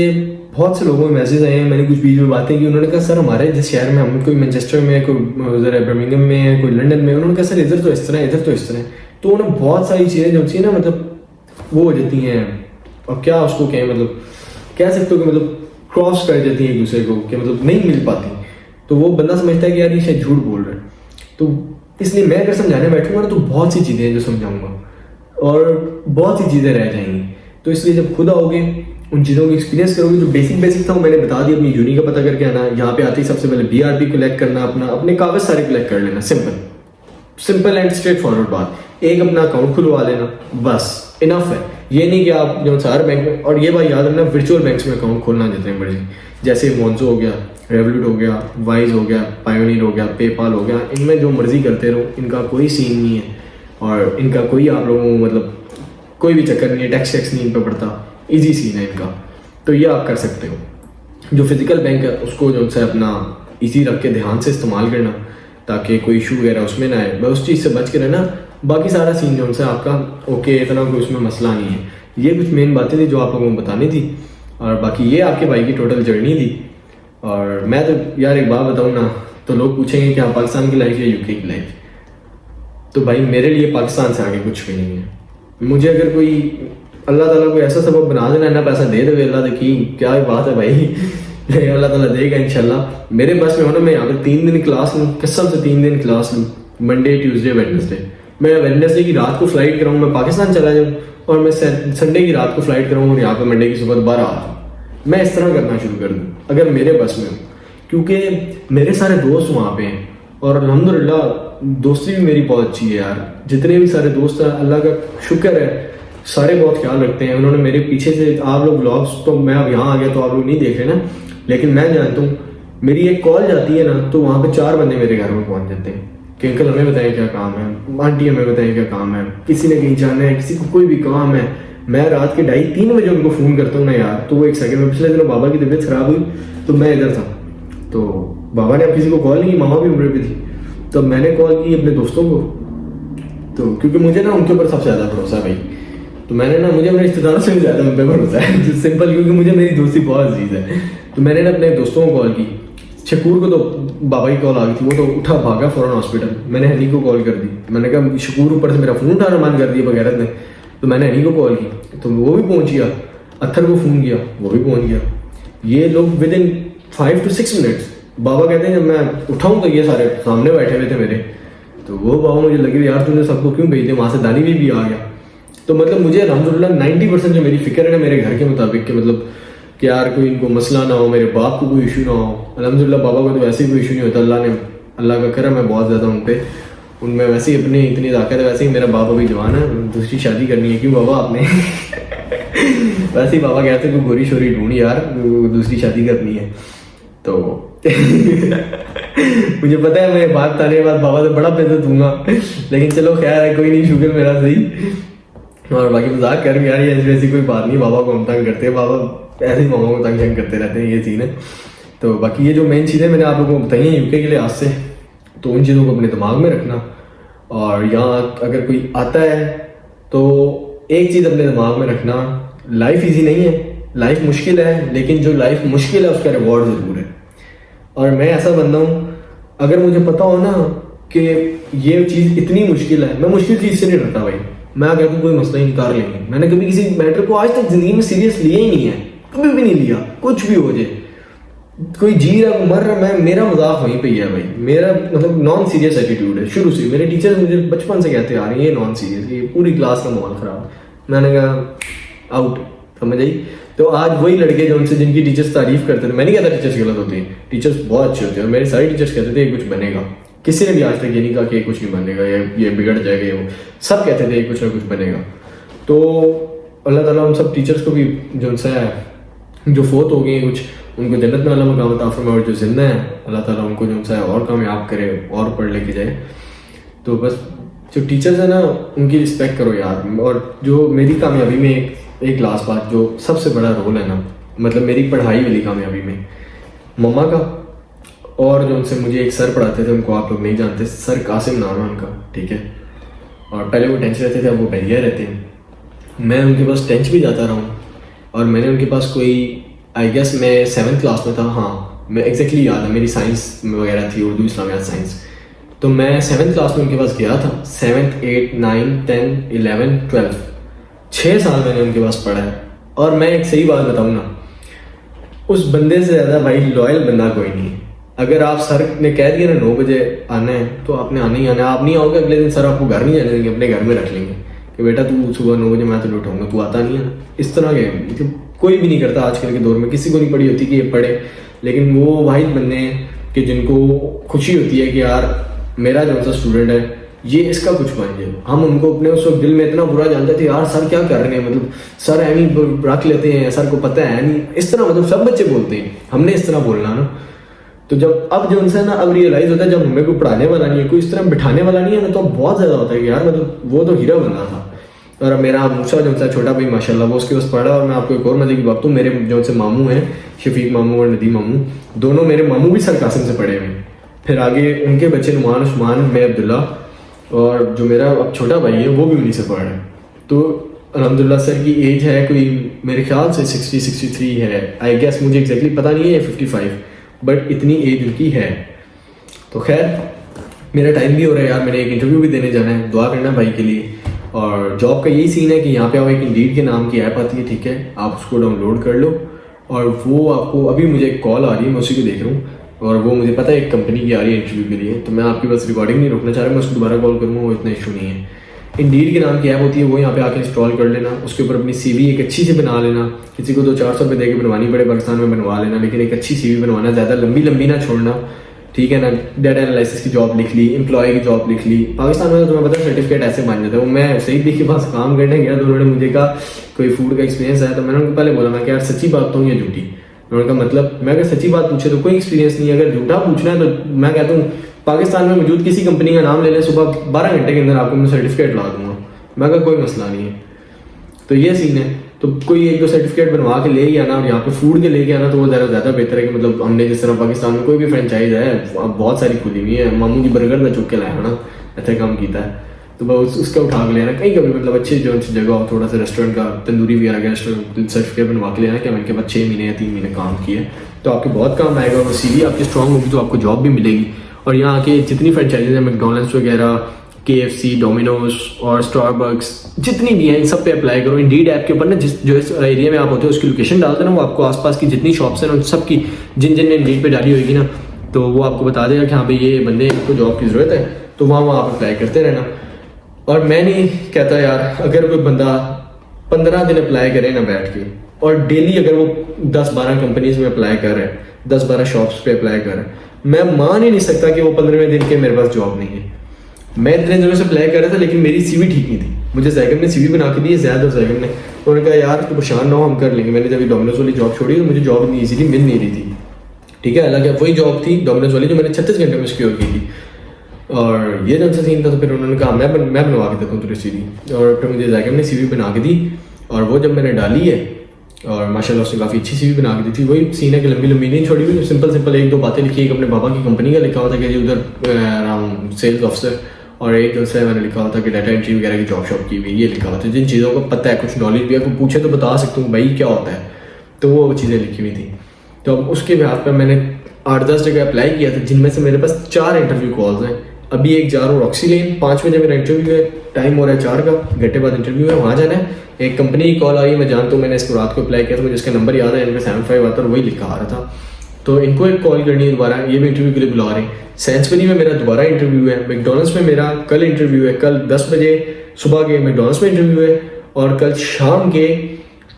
बहुत से लोगों में मैसेज आए हैं, मैंने कुछ बीच में बातें की, उन्होंने कहा सर हमारे जिस शहर में, हम कोई मैनचेस्टर में है, कोई उधर बर्मिंघम में है, कोई लंदन में, उन्होंने कहा सर इधर तो इस तरह, इधर तो इस तरह। तो उन्हें बहुत सारी चीज़ें जो होती है ना, मतलब वो हो जाती हैं, और क्या उसको कहें, मतलब कह सकते हो कि मतलब क्रॉस कर जाती है एक दूसरे को, कि मतलब नहीं मिल पाती। तो वो बंदा समझता है कि यार ये शायद झूठ बोल रहा है। तो इसलिए मैं अगर समझाने बैठूंगा ना तो बहुत सी चीज़ें हैं जो समझाऊंगा, और बहुत सी चीज़ें रह जाएंगी। तो इसलिए जब खुद आओगे, उन चीज़ों को एक्सपीरियंस करोगे, जो बेसिक था वो मैंने बता दिया, अपनी यूनी का पता करके आना, यहाँ पे आते ही सबसे पहले BRP कलेक्ट करना, अपने कागज सारे कलेक्ट कर लेना, सिंपल एंड स्ट्रेट फॉरवर्ड बात। एक अपना अकाउंट खुलवा लेना, बस इनफ है। ये नहीं कि आप जो सारे बैंक में, और ये बात याद रखना, वर्चुअल बैंक्स में अकाउंट खोलना जितने मर्जी, जैसे मोन्जो हो गया, रेवोल्यूट हो गया, वाइज हो गया, पायोनियर हो गया, पेपाल हो गया, इनमें जो मर्जी करते रहो, इनका कोई सीन नहीं है, और इनका कोई आप लोगों को मतलब कोई भी चक्कर नहीं है, टैक्स नहीं इन पर पड़ता, ईजी सीन है इनका। तो ये आप कर सकते हो। जो फिजिकल बैंक है उसको जो है अपना इजी रख के ध्यान से इस्तेमाल करना, ताकि कोई इशू वगैरह उसमें ना आए, बस उस चीज़ से बच के रहना। बाकी सारा सीन जो है आपका ओके, इतना कोई उसमें मसला नहीं है। ये कुछ मेन बातें थी जो आप लोगों को बतानी थी, और बाकी ये आपके भाई की टोटल जर्नी थी। और मैं तो यार एक बात बताऊँ ना, तो लोग पूछेंगे क्या पाकिस्तान की लाइफ या यूके की लाइफ, तो भाई मेरे लिए पाकिस्तान से आगे कुछ भी नहीं है। मुझे अगर कोई अल्लाह ताला कोई ऐसा सबब बना देना, ना पैसा दे दे अल्लाह, देखी क्या बात है भाई अल्लाह ताला देगा इंशाल्लाह। मेरे बस में हो ना, मैं यहाँ पर 3 दिन क्लास लूँ, कसम से 3 दिन क्लास लूँ, मंडे ट्यूसडे वेडनेसडे। मैं वेडनेसडे की रात को फ्लाइट कराऊँ, मैं पाकिस्तान चला जाऊँ, और मैं संडे की रात को फ्लाइट कराऊँ और यहाँ पर मंडे की सुबह दोबारा आ जाऊँ। मैं इस तरह करना शुरू कर दूँ अगर मेरे बस में हूँ, क्योंकि मेरे सारे दोस्त वहाँ पे हैं, और अल्हम्दुलिल्लाह दोस्ती भी मेरी बहुत अच्छी है यार। जितने भी सारे दोस्त हैं, अल्लाह का शुक्र है, सारे बहुत ख्याल रखते हैं। उन्होंने मेरे पीछे से, आप लोग व्लॉग्स तो मैं अब यहाँ आ गया तो आप लोग नहीं देख रहे ना, लेकिन मैं जानता हूँ मेरी एक कॉल जाती है ना, तो वहाँ पे 4 बंदे मेरे घर में पहुँच जाते हैं। कि अंकल हमें बताएं क्या काम है, आंटी हमें बताएं क्या काम है, किसी ने कहीं जाना है, किसी को कोई भी काम है। मैं रात के 2:30-3 बजे उनको फ़ोन करता हूँ ना यार, तो वो एक सेकंड में, पिछले दिनों बाबा की तबीयत ख़राब हुई तो मैं इधर था, तो बाबा ने अब किसी को कॉल नहीं की, मामा भी उम्र पे थी, तो मैंने कॉल की अपने दोस्तों को, तो क्योंकि मुझे ना उनके ऊपर सबसे ज़्यादा भरोसा है भाई, तो मैंने ना, मुझे अपने रिश्तेदारों से भी ज़्यादा उन पर भरोसा है सिंपल, क्योंकि मुझे मेरी दोस्ती बहुत अजीज है। तो मैंने ना अपने दोस्तों को कॉल की, शकूर को तो बाबा की कॉल आ गई थी, वो तो उठा भागा फ़ौरन हॉस्पिटल। मैंने हनी को कॉल कर दी, मैंने कहा शकूर ऊपर से मेरा फ़ोन उठाना बंद कर दिया बगैरत ने, तो मैंने हनी को कॉल की, तो वो भी पहुंच गया। अत्थर को फ़ोन किया, वो भी पहुंच गया। ये लोग विद इन 5 to 6 मिनट्स, बाबा कहते हैं जब मैं उठाऊँ तो ये सारे सामने बैठे हुए थे मेरे, तो वो बाबा मुझे लगे यार तूने सबको क्यों भेज दिया, वहाँ से दानी भी आ गया। तो मतलब मुझे अल्हम्दुलिल्लाह 90% जो मेरी फिक्र है ना मेरे घर के मुताबिक, कि मतलब कि यार कोई इनको मसला ना हो, मेरे बाप को कोई इशू ना हो। अल्हम्दुलिल्लाह बाबा को तो वैसे ही कोई इशू नहीं होता, अल्लाह का करम है बहुत ज़्यादा उन पर, उनमें वैसे ही अपनी इतनी ताकत है। वैसे ही मेरा बाप अभी जवान है, दूसरी शादी करनी है, क्यों बाबा आपने वैसे ही बाबा कहते कोई गोरी शोरी ढूंढ यार, दूसरी शादी करनी है। तो मुझे पता है मैं बात ताने के बाद बाबा से बड़ा पैसा दूंगा, लेकिन चलो खैर है, कोई नहीं, शुक्र मेरा सही। और बाकी मजाक कर यार, ये ऐसी कोई बात नहीं, बाबा को हम तंग करते हैं, बाबा ऐसे ही मामा को तंग करते रहते हैं, ये सीन है। तो बाकी ये जो मेन चीज़ें मैंने आप लोगों को बताई हैं यूके के लिए आज से, तो उन चीज़ों को अपने दिमाग में रखना। और यहाँ अगर कोई आता है तो एक चीज़ अपने दिमाग में रखना, लाइफ ईजी नहीं है, लाइफ मुश्किल है, लेकिन जो लाइफ मुश्किल है उसका रिवॉर्ड ज़रूर है। और मैं ऐसा बंदा हूँ, अगर मुझे पता हो ना कि ये चीज़ इतनी मुश्किल है, मैं मुश्किल चीज़ से नहीं डरता भाई। मैं कहता हूँ कोई मसला ही निकाल लेंगे। मैंने कभी किसी मैटर को आज तक ज़िंदगी में सीरियस लिया ही नहीं है, कभी भी नहीं लिया, कुछ भी हो जाए, कोई जी रहा मर रहा, मैं, मेरा मजाक वहीं पे ही है भाई। मेरा मतलब नॉन सीरियस एटीट्यूड है शुरू से। मेरे टीचर्स मुझे बचपन से कहते आ रहे हैं ये नॉन सीरियस, ये पूरी क्लास का माहौल ख़राब। मैंने कहा आउट, समझ आई। तो आज वही लड़के जो उनसे जिनकी टीचर्स तारीफ करते थे, मैं नहीं कहता टीचर्स गलत होते हैं, टीचर्स बहुत अच्छे होते हैं, और मेरे सारे टीचर्स कहते थे ये कुछ बनेगा। किसी ने भी आज तक ये नहीं कहा कि ये कुछ नहीं बनेगा, ये बिगड़ जाएगा, ये वो, सब कहते थे ये कुछ ना कुछ बनेगा। तो अल्लाह ताला उन सब टीचर्स को भी जो उनसे जो फोत हो गए हैं कुछ, उनको जन्नत में अल्लाह मकाम अता फरमाए, और जो जिंदा है अल्लाह ताला उनको जो उनसे और कामयाब करे और पढ़ लेके जाए। तो बस जो टीचर्स है ना उनकी रिस्पेक्ट करो यार। और जो मेरी कामयाबी में एक लास्ट बात, जो सबसे बड़ा रोल है ना, मतलब मेरी पढ़ाई वाली कामयाबी में मम्मा का, और जो उनसे मुझे एक सर पढ़ाते थे, उनको आप लोग नहीं जानते, सर कासिम नाम है उनका, ठीक है। और पहले वो टेंच रहते थे, अब वो बहरिया रहते हैं। मैं उनके पास टेंच भी जाता रहा हूँ, और मैंने उनके पास कोई, आई गेस मैं 7th क्लास में था, हाँ मैं एग्जैक्टली याद है, मेरी साइंस वगैरह थी, उर्दू इस्लामियात साइंस। तो मैं 7th क्लास में उनके पास गया था, 7th 8 9 10 11 12 6 साल मैंने उनके पास पढ़ा है। और मैं एक सही बात बताऊँ ना, उस बंदे से ज़्यादा भाई लॉयल बंदा कोई नहीं है। अगर आप सर ने कह दिया ना 9 बजे आना है, तो आपने आना ही आना है। आप नहीं आओगे अगले दिन, सर आपको घर नहीं जाने देंगे, अपने घर में रख लेंगे कि बेटा तू सुबह 9 बजे मैं तो उठाऊंगा, तू आता नहीं है। इस तरह के मतलब कोई भी नहीं करता आजकल के दौर में, किसी को नहीं पड़ी होती कि ये पढ़े, लेकिन वो वाहिद बंदे हैं कि जिनको खुशी होती है कि यार मेरा जो सा स्टूडेंट है ये इसका कुछ बन जाए। हम उनको अपने उस वक्त दिल में इतना बुरा जानते थे, यार सर क्या कर रहे हैं, मतलब सर ऐनी रख लेते हैं, सर को पता है नहीं, इस तरह मतलब सब बच्चे बोलते हैं, हमने इस तरह बोलना ना। तो जब अब जो उनसे ना अब रियलाइज होता है, जब हमें कोई पढ़ाने वाला नहीं है, कोई इस तरह बिठाने वाला नहीं है ना, तो बहुत ज़्यादा होता है कि यार मतलब वो तो हीरा बंदा था। और अब मेरा मूसा जो उनसा छोटा भाई माशाल्लाह वो उसके पास पढ़ा। और मैं आपको एक और मजे की बात, तो मेरे जो उनसे मामू हैं, शफीक मामू और नदीम मामू, दोनों मेरे मामू भी सर कासिम से पढ़े हुए हैं। फिर आगे उनके बच्चे नुमान उस्मान, मैं अब्दुल्ला, और जो मेरा अब छोटा भाई है वो भी उन्हीं से पढ़ रहा है। तो अल्हम्दुलिल्लाह सर की एज है कोई मेरे ख्याल से 60-63 है, आई गेस, मुझे एग्जैक्टली पता नहीं है 55, बट इतनी एज उनकी है। तो खैर मेरा टाइम भी हो रहा है यार, मैंने एक इंटरव्यू भी देने जाना है, दुआ करना भाई के लिए। और जॉब का यही सीन है कि यहाँ पे आओ, एक इंडीड के नाम की ऐप आती है, ठीक है, आप उसको डाउनलोड कर लो। और वो आपको, अभी मुझे एक कॉल आ रही है, मैं उसी को देख रहा हूँ, और वो मुझे पता है एक कंपनी की आ रही है इंटरव्यू के लिए। तो मैं आपकी बस रिकॉर्डिंग नहीं रोकना चाह रहा, मैं उसको दोबारा कॉल करूँगा, वो इतना इशू नहीं है। इंडीड के नाम की ऐप होती है, वो यहाँ पे आके इंस्टॉल कर लेना, उसके ऊपर अपनी सीवी एक अच्छी से बना लेना। किसी को तो 400 रुपये दे के बनवानी पड़े पाकिस्तान में, बनवा लेना, लेकिन एक अच्छी सीवी बनवाना, ज़्यादा लंबी ना छोड़ना, ठीक है ना। डाटा एनालिसिस की जॉब लिख ली, एम्प्लॉय की जॉब लिख ली। पाकिस्तान में तो तुम्हें पता है सर्टिफिकेट ऐसे बन जाता है। वो मैं सईद दी के पास काम करने गया तो उन्होंने मुझे कहा कोई फूड का एक्सपीरियंस है, तो मैंने उनको पहले बोला, मैं क्या यार सच्ची बात तो या झूठी। उन्होंने कहा मतलब, मैं अगर सच्ची बात पूछे तो कोई एक्सपीरियंस नहीं है, अगर झूठा पूछना है तो मैं कहता हूँ पाकिस्तान में मौजूद किसी कंपनी का नाम ले लें, सुबह 12 घंटे के अंदर आपको मैं सर्टिफिकेट ला दूंगा। मैं कहा कोई मसला नहीं है। तो ये सीन है। तो कोई एक दो सर्टिफिकेट बनवा के ले ही आना और यहाँ पे फूड के लेके आना तो वो ज़्यादा बेहतर है कि मतलब हमने जिस तरह पाकिस्तान में कोई भी फ्रेंचाइज है बहुत सारी खुली हुई है, मामू की बर्गर ना चुक के लाया ना, ऐसा काम किया है तो बस उसका उठा के लेना। कहीं कभी मतलब अच्छी जो जगह हो, थोड़ा सा रेस्टोरेंट का तंदूरी वगैरह का सर्टिफिकेट बनवा के लेना कि मैंने के बाद 6 महीने या 3 महीने काम किए तो आपके बहुत काम आएगा और CV आपकी स्ट्रॉन्ग होगी तो आपको जॉब भी मिलेगी। और यहाँ के जितनी फ्रेंचाइजीज हैं, मैकडोनल्ड्स वगैरह, KFC, डोमिनोज और स्टारबक्स जितनी भी हैं, इन सब पे अप्लाई करो। इंडीड ऐप के ऊपर ना जो इस एरिया में आप होते हो उसकी लोकेशन डालते हैं ना, वो आपको आसपास की जितनी शॉप्स हैं उन सब की जिन ने इंडीड पे डाली होगी ना, तो वो आपको बता देगा कि हाँ भाई ये बंदे को जॉब की ज़रूरत है, तो वहाँ आप अप्लाई करते रहना। और मैं नहीं कहता यार, अगर कोई बंदा 15 दिन अप्लाई करे ना बैठ के, और डेली अगर वो 10-12 कंपनीज में अप्लाई कर रहा है, 10-12 शॉप्स पे अप्लाई कर रहा है, मैं मान ही नहीं सकता कि वो 15वें दिन के मेरे पास जॉब नहीं है। मैं इतने दिनों से अप्लाई कर रहा था लेकिन मेरी CV ठीक नहीं थी। मुझे जैगम ने CV बना के दी है, ज़ैद और जैगम ने। उन्होंने कहा यार तो परेशान ना हो, हम कर लेंगे। मैंने जब डोमिनोज वाली जॉब छोड़ी तो मुझे जॉब इतनी ईजीली मिल नहीं रही थी, ठीक है। हालांकि वही जॉब थी डोमिनोज वाली जो मैंने 36 घंटे में सिक्योर की थी। और ये जब से सीन था तो फिर उन्होंने कहा मैं बनवा के देता हूँ तेरी CV। और फिर मुझे जैगम ने CV बना के दी और वो जब मैंने डाली है और माशाल्लाह उसने काफ़ी अच्छी CV बना के दी थी। वही सीन है कि लंबी नहीं छोड़ी हुई, सिंपल 1-2 बातें लिखी। एक अपने पापा की कंपनी का लिखा हुआ था कि जी उधर सेल्स ऑफिसर, और एक जो है मैंने लिखा हुआ था कि डाटा एंट्री वगैरह की जॉब शॉप की हुई, ये लिखा हुआ था। जिन चीज़ों को पता है, कुछ नॉलेज भी है, कोई पूछे तो बता सकता हूँ भाई क्या होता है, तो वो चीज़ें लिखी हुई थी। तो अब उसके बिहार पर मैंने 8-10 जगह अप्लाई किया था, जिनमें से मेरे पास 4 इंटरव्यू कॉल्स हैं। अभी एक जा रहा हूँ रॉक्सी लेन, 5 बजे मेरा इंटरव्यू है, टाइम हो रहा है 4 का, घंटे बाद इंटरव्यू है, वहाँ जाना है। एक कंपनी की कॉल आई, मैं जानता हूँ, मैंने इसको रात को अप्लाई किया था, मुझे इसका नंबर याद है, इनमें 75 आता और वही लिखा आ रहा था। तो इनको एक कॉल करनी है दोबारा, ये भी इंटरव्यू के लिए बुला रहे हैं। सेंसबरी में मेरा दोबारा इंटरव्यू है, मैकडोनल्ड्स में मेरा कल इंटरव्यू है, कल 10 बजे सुबह के मैकडोनल्ड्स में इंटरव्यू है, और कल शाम के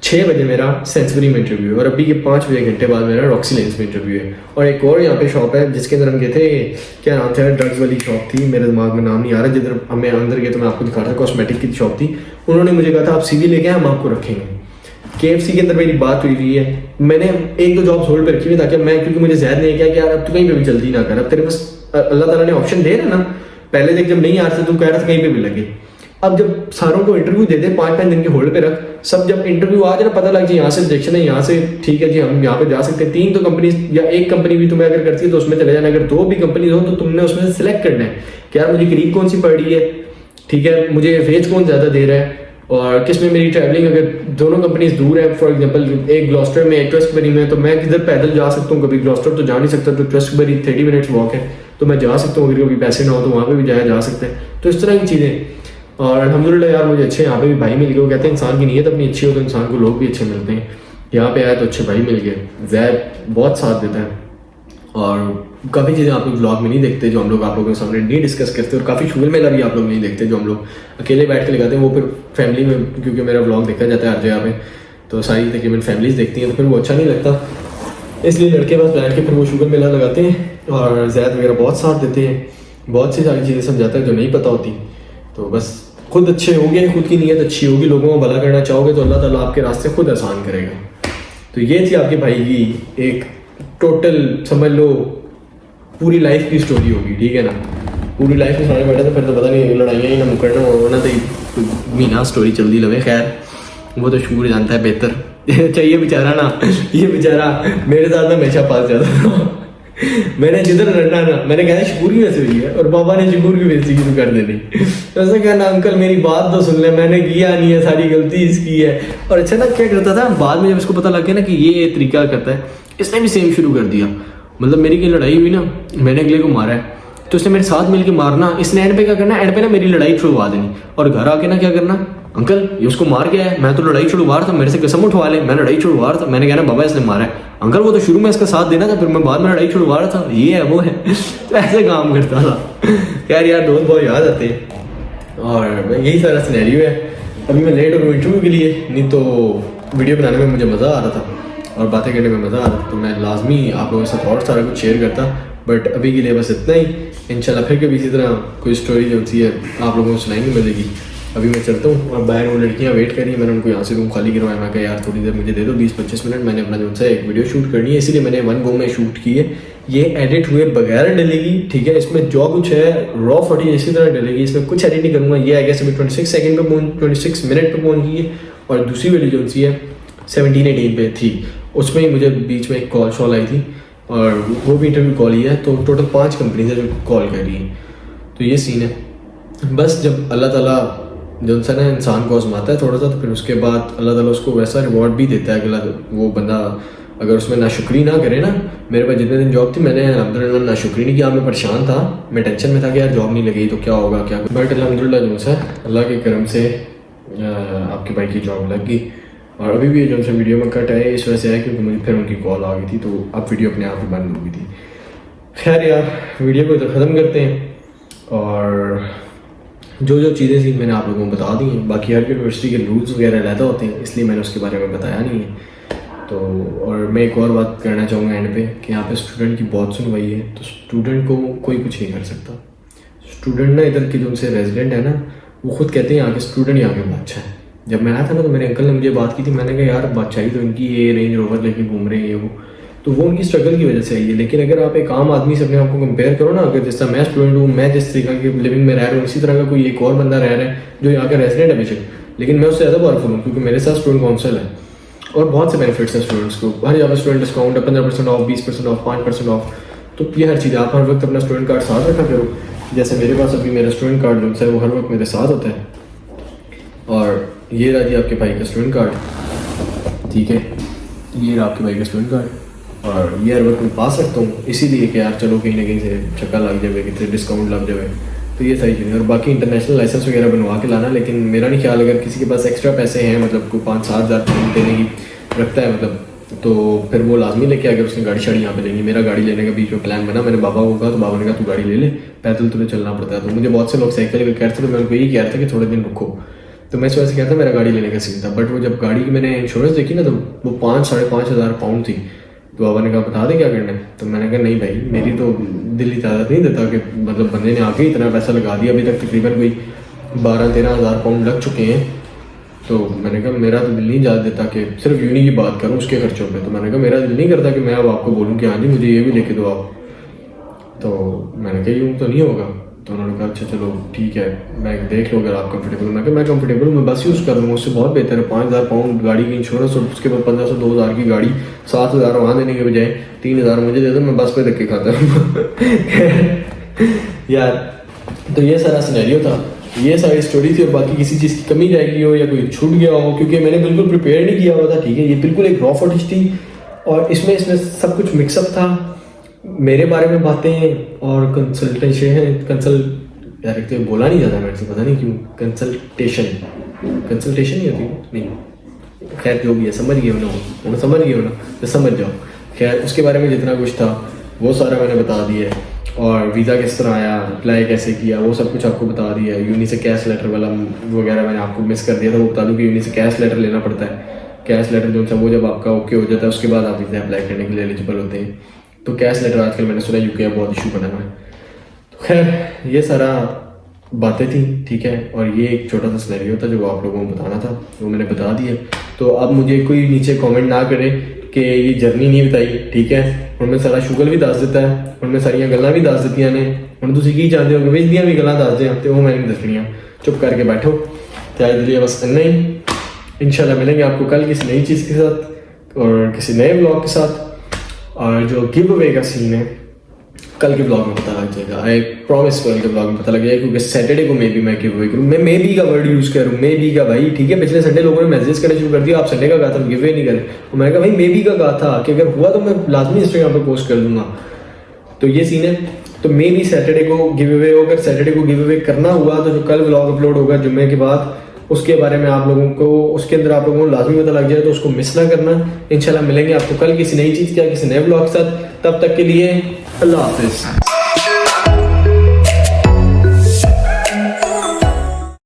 6 बजे मेरा सेंसबरी में इंटरव्यू है, और अभी के 5 बजे घंटे बाद मेरा रॉक्सी लेन्स में इंटरव्यू है। और एक और यहाँ पे शॉप है जिसके अंदर हम गए थे, क्या नाम था, ड्रग्स वाली शॉप थी, मेरे दिमाग में नाम नहीं आ रहा, जिधर हमें अंदर गए तो मैं आपको दिखा रहा था, कॉस्मेटिक की शॉप थी। उन्होंने मुझे कहा था आप CV लेके आए, हम आपको रखेंगे। KFC के अंदर मेरी बात हुई है, मैंने 1-2 जॉब्स होल्ड पे रखी हुई ताकि मैं, क्योंकि मुझे ज़्यादा नहीं किया कि यार अब तू कहीं पे भी जल्दी ना कर, अब तेरे पास अल्लाह ताला ने ऑप्शन दे रहा है ना। पहले देख जब नहीं आ रहा था तू कह रहा था कहीं पे भी लगे, अब जब सारों को इंटरव्यू दे दे, 5-5 दिन के होल्ड पे रख, सब जब इंटरव्यू आ जाए ना, पता लग जाए यहाँ से रिजेक्शन है, यहाँ से ठीक है जी हम यहाँ पे जा सकते हैं। 3 तो कंपनी या एक कंपनी भी तुम्हें अगर करती है तो उसमें चले जाना, अगर 2 भी कंपनी हो तो तुमने उसमें से सिलेक्ट करना है कि यार मुझे करीब कौन सी पड़ रही है, ठीक है, मुझे वेज कौन ज़्यादा दे रहा है, और किस में मेरी ट्रैवलिंग, अगर दोनों कंपनीज दूर है, फॉर एग्जांपल एक ग्लॉस्टर में एक ट्रस्टबरी में, तो मैं किधर पैदल जा सकता हूँ, कभी ग्लॉस्टर तो जा नहीं सकता, तो ट्रस्टबरी 30 मिनट्स वॉक है तो मैं जा सकता हूँ, अगर कभी पैसे ना हो तो वहाँ पे भी जाया जा सकता है। तो इस तरह की चीज़ें। और अल्हम्दुलिल्लाह यार मुझे अच्छे यहाँ पे भी भाई मिल गए। वो कहते हैं इंसान की नीयत अपनी अच्छी हो तो इंसान को लोग भी अच्छे मिलते हैं। यहाँ पे आया तो अच्छे भाई मिल गए, जैद बहुत साथ देता है, और काफ़ी चीज़ें आप लोग व्लॉग में नहीं देखते जो हम लोग आप लोगों के सामने नहीं डिस्कस करते, और काफ़ी शुगर मेला भी आप लोग नहीं देखते जो हम लोग अकेले बैठ के लगाते हैं। वो फिर फैमिली में, क्योंकि मेरा व्लॉग देखा जाता है हर जगह पे, तो सारी तकरीबन फैमिलीज देखती हैं, तो फिर वो अच्छा नहीं लगता, इसलिए लड़के पास बैठ के फिर वो शुगर मेला लगाते हैं। और जैद वगैरह बहुत साथ देते हैं, बहुत सी सारी चीज़ें समझाता है जो नहीं पता होती। तो बस खुद अच्छे होंगे, खुद की नीयत अच्छी होगी, लोगों को भला करना चाहोगे तो अल्लाह ताला आपके रास्ते खुद आसान करेगा। तो ये थी आपके भाई की एक टोटल समझ लो पूरी लाइफ की स्टोरी होगी, ठीक है ना। पूरी लाइफ में सुनाने बैठा तो फिर तो पता नहीं लड़ाइयाँ ही ना मुकरना होना, तो महीना स्टोरी चलती लगे। खैर वो तो शुक्र जानता है बेहतर। चाहिए बेचारा ना, ये बेचारा मेरे साथ हमेशा पास जाता था। मैंने जिधर लड़ना ना, मैंने कहा शुक्र की वैसे हुई है, और बाबा ने शुक्र की वैसे की तो कर देनी। तो ऐसा कहना अंकल मेरी बात तो सुन ले, मैंने किया नहीं है, सारी गलती इसकी है। और अच्छा ना क्या करता था, बाद में जब इसको पता लग गया ना कि ये तरीका करता है, इसने भी सेम शुरू कर दिया। मतलब मेरी कोई लड़ाई हुई ना, मैंने अगले को मारा है तो इसने मेरे साथ मिलके मारना, इसने एंड पे क्या करना, एंड पे ना मेरी लड़ाई छुड़वा देनी, और घर आके ना क्या करना, अंकल ये उसको मार गया है, मैं तो लड़ाई छुड़वा रहा था, मेरे से कसम उठवा ले, मैं लड़ाई छुड़वा रहा था। मैंने कहना बाबा इसने मारा है, अंकल वो तो शुरू में इसका साथ देना था, फिर मैं बाद में लड़ाई छुड़वा रहा था, ये है वो है। तो ऐसे काम करता था। यार दोस्त बहुत याद आते हैं, और यही सारा सिनेरियो है। अभी मैं लेट हो गया इंटरव्यू के लिए, नहीं तो वीडियो बनाने में मुझे मज़ा आ रहा था और बातें करने में मज़ा आ रहा था, तो मैं लाजमी आप लोगों के साथ और सारा कुछ शेयर करता। बट अभी के लिए बस इतना ही, इंशाल्लाह फिर कभी इसी तरह कोई स्टोरी जो होती है आप लोगों को सुनाएंगे मिलेगी। अभी मैं चलता हूँ, और बाहर वो लड़कियाँ वेट कर रही हैं, मैंने उनको यहाँ से रूम खाली करवाया। मैं कहा यार थोड़ी देर मुझे दे दो 20-25 मिनट, मैंने अपना जो है एक वीडियो शूट करनी है, इसीलिए मैंने 1 गो में शूट की है, ये एडिट हुए बगैर डलेगी, ठीक है। इसमें जो कुछ है रॉ फुटेज इसी तरह डलेगी, इसमें कुछ एडिट नहीं करूँगा। ये आई गेस अभी 26 सेकंड पे 26 मिनट पे पहुँच गई है। और दूसरी वीडियो जो सी है 17-18 पे थी, उसमें ही मुझे बीच में एक कॉल शॉल आई थी और वो भी इंटरव्यू कॉल ही है। तो टोटल 5 कंपनीज है जो कॉल कर रही हैं। तो ये सीन है। बस जब अल्लाह ताला जो सा ना इंसान को आजमाता है थोड़ा सा, तो फिर उसके बाद अल्लाह ताला उसको वैसा रिवॉर्ड भी देता है कि वो बंदा अगर उसमें नाशुक्री ना करे ना। मेरे पास जितने दिन जॉब थी मैंने अल्हम्दुलिल्लाह नाशुक्री नहीं किया। मैं परेशान था, मैं टेंशन में था कि यार जॉब नहीं लगी तो क्या होगा क्या। बट अल्हम्दुलिल्लाह जो सा अल्लाह के करम से आपके भाई की जॉब लग गई। और अभी भी जो सा वीडियो में कट है इस वजह से है क्योंकि मुझे फिर उनकी कॉल आ गई थी, तो अब वीडियो अपने आप ही बंद हो गई थी। खैर यार वीडियो को तो ख़त्म करते हैं। और जो जो चीज़ें थी मैंने आप लोगों को बता दी हैं। बाकी हर यूनिवर्सिटी के रूल्स वगैरह रहता होते हैं, इसलिए मैंने उसके बारे में बताया नहीं है। तो और मैं एक और बात करना चाहूँगा एंड पे कि यहाँ पे स्टूडेंट की बहुत सुनवाई है। तो स्टूडेंट को कोई कुछ नहीं कर सकता। स्टूडेंट ना इधर के जो उनसे रेजिडेंट है ना, वो खुद कहते हैं यहाँ के स्टूडेंट यहाँ के बादशाह है। जब मैं आया था ना तो मेरे अंकल ने मुझे बात की थी, मैंने कहा यार बादशाही तो इनकी ये रेंज रोवर लेके घूम रहे हैं ये वो, तो वो उनकी स्ट्रगल की वजह से आई है। लेकिन अगर आप एक आम आदमी से अपने आप को कंपेयर करो ना, अगर जिस तरह मैं स्टूडेंट हूँ, मैं जिस तरीके की लिविंग में रह रहा हूँ, इसी तरह का कोई एक और बंदा रह रहा है जो यहाँ का रेजिडेंट है बेशक, लेकिन मैं उससे ज़्यादा पावरफुल हूँ क्योंकि मेरे साथ स्टूडेंट काउंसिल है और बहुत से बेनिफिट्स हैं स्टूडेंट्स को। हर जगह स्टूडेंट डिस्काउंट है, 15% ऑफ, 20% ऑफ, 5% ऑफ। तो ये हर चीज़ आप हर वक्त अपना स्टूडेंट कार्ड साथ रखा करो। जैसे मेरे पास अभी मेरा स्टूडेंट कार्ड जो है वो हर वक्त मेरे साथ होता है। और ये रहा जी आपके भाई का स्टूडेंट कार्ड, ठीक है। ये रहा आपके भाई का स्टूडेंट कार्ड और ये हर वक्त मैं पास रखता हूँ इसीलिए कि यार चलो कहीं ना कहीं से चक्का लग जाए, कितने डिस्काउंट लग जाए। तो ये सही चीज़ है। और बाकी इंटरनेशनल लाइसेंस वगैरह बनवा के लाना, लेकिन मेरा नहीं ख्याल अगर किसी के पास एक्स्ट्रा पैसे हैं, मतलब कोई 5-7 हज़ार पाउंड देने की रखता है मतलब, तो फिर वो लाजमी लेके अगर उसने गाड़ी शाड़ी यहाँ पे लेनी। मेरा गाड़ी लेने का बीच में प्लान बना, मैंने बाबा को कहा तो बाबा ने कहा तू गाड़ी ले ले, पैदल तुझे चलना पड़ता है। तो मुझे बहुत से लोग साइकिल कह रहे थे, तो मैं उनको यही कह रहा था कि थोड़े दिन रुको। तो मैं इस वजह से कहता मेरा गाड़ी लेने का सीन था। बट वो जब गाड़ी की मैंने इंश्योरेंस देखी ना तो वो 5-5.5 हज़ार पाउंड थी। तो बाबा ने कहा बता दे क्या करना है। तो मैंने कहा नहीं भाई मेरी तो दिल इजाज़त नहीं देता कि मतलब बंदे ने आके इतना पैसा लगा दिया, अभी तक तकरीबन कोई 12-13 हज़ार पाउंड लग चुके हैं। तो मैंने कहा मेरा तो दिल नहीं इजाज़त देता कि सिर्फ यूनी की बात करूँ उसके खर्चों पे। तो मैंने कहा मेरा दिल नहीं करता कि मैं अब आपको बोलूँ कि हाँ जी मुझे ये भी लेके दो आप। तो मैंने कहा यूँ तो नहीं होगा। तो उन्होंने कहा अच्छा चलो ठीक है मैं देख लो अगर आप कंफर्टेबल हो। मैं कहा मैं कंफर्टेबल हूँ, मैं बस यूज़ कर लूँगा, उससे बहुत बेहतर है। 5 हज़ार पाउंड गाड़ी की इंश्योरेंस और उसके बाद 1500-2 हज़ार की गाड़ी, 7 हज़ार वहाँ देने के बजाय 3 हज़ार मुझे दे दो, मैं बस पे धक्के खाता रहूँगा यार। तो ये सारा सिनेरियो था, ये सारी स्टोरी थी। और बाकी किसी चीज़ की कमी जाएगी हो या कोई छूट गया हो, क्योंकि मैंने बिल्कुल प्रिपेयर नहीं किया हुआ था, ठीक है। ये बिल्कुल एक रॉ फुटेज थी और इसमें सब कुछ मिक्सअप था, मेरे बारे में बातें और यार एक तो बोला नहीं जाता मेरे से, पता नहीं क्यों। कंसल्टेशन नहीं होती नहीं, खैर जो भी है समझ गए हो ना, समझ गए हो ना तो समझ जाओ। खैर उसके बारे में जितना कुछ था वो सारा मैंने बता दिया है। और वीज़ा किस तरह आया, अप्लाई कैसे किया, वो सब कुछ आपको बता दिया है। यूनी से कैश लेटर वाला वगैरह मैंने आपको मिस कर दिया था, वो बता दूँ कि यूनी से कैश लेटर लेना पड़ता है। कैश लेटर जो था वो जब आपका ओके हो जाता है उसके बाद आप वीज़ा अप्लाई करने के लिए एलिजिबल होते हैं। तो कैश लेटर आजकल मैंने सुना यूके का बहुत इशू बना हुआ है। तो खैर ये सारा बातें थी, ठीक है। और ये एक छोटा सा सिनेरियो था जो आप लोगों को बताना था, वो मैंने बता दिया। तो अब मुझे कोई नीचे कमेंट ना करे कि ये जर्नी नहीं बताई, ठीक है। उनमें सारा शुगल भी दस देता है, उनमें सारिया गल्लां भी दस दित्तियां ने। हुण तुसीं की चाहते हो कि विच दियां भी गल्लां दस दें, तो वो मैंने दसनियां। चुप करके बैठो। तो आज लिए बस इतना ही। इंशाल्लाह मिलेंगे आपको कल किसी नई चीज़ के साथ और किसी नए ब्लॉग के साथ। और जो गिव अवे का सीन है कल के ब्लॉग में पता लग जाएगा। आई प्रॉमिस कल के ब्लॉग में पता लग जाएगा, क्योंकि सैटरडे को मे बी मैं गिव अवे करूँ। मैं मे बी का वर्ड यूज़ करूँ, मे बी का भाई, ठीक है। पिछले संडे लोगों ने मैसेज करना शुरू कर दिया आप संडे का कहा था गिव अवे नहीं करें, और मैंने कहा भाई मे बी का कहा था कि अगर हुआ तो मैं लाजमी इंस्टाग्राम पर पोस्ट कर दूंगा। तो ये सीन है। तो मे बी सैटरडे को गिव अवे हो, अगर सैटरडे को गिव अवे करना हुआ तो जो कल ब्लॉग अपलोड होगा जुम्मे के बाद, उसके बारे में आप लोगों को उसके अंदर आप लोगों को लाजमी पता लग जाए, तो उसको मिस ना करना। इंशाल्लाह मिलेंगे आपको कल किसी नई चीज़ या किसी नए ब्लॉग के साथ। तब तक के लिए अल्लाह हाफिज़।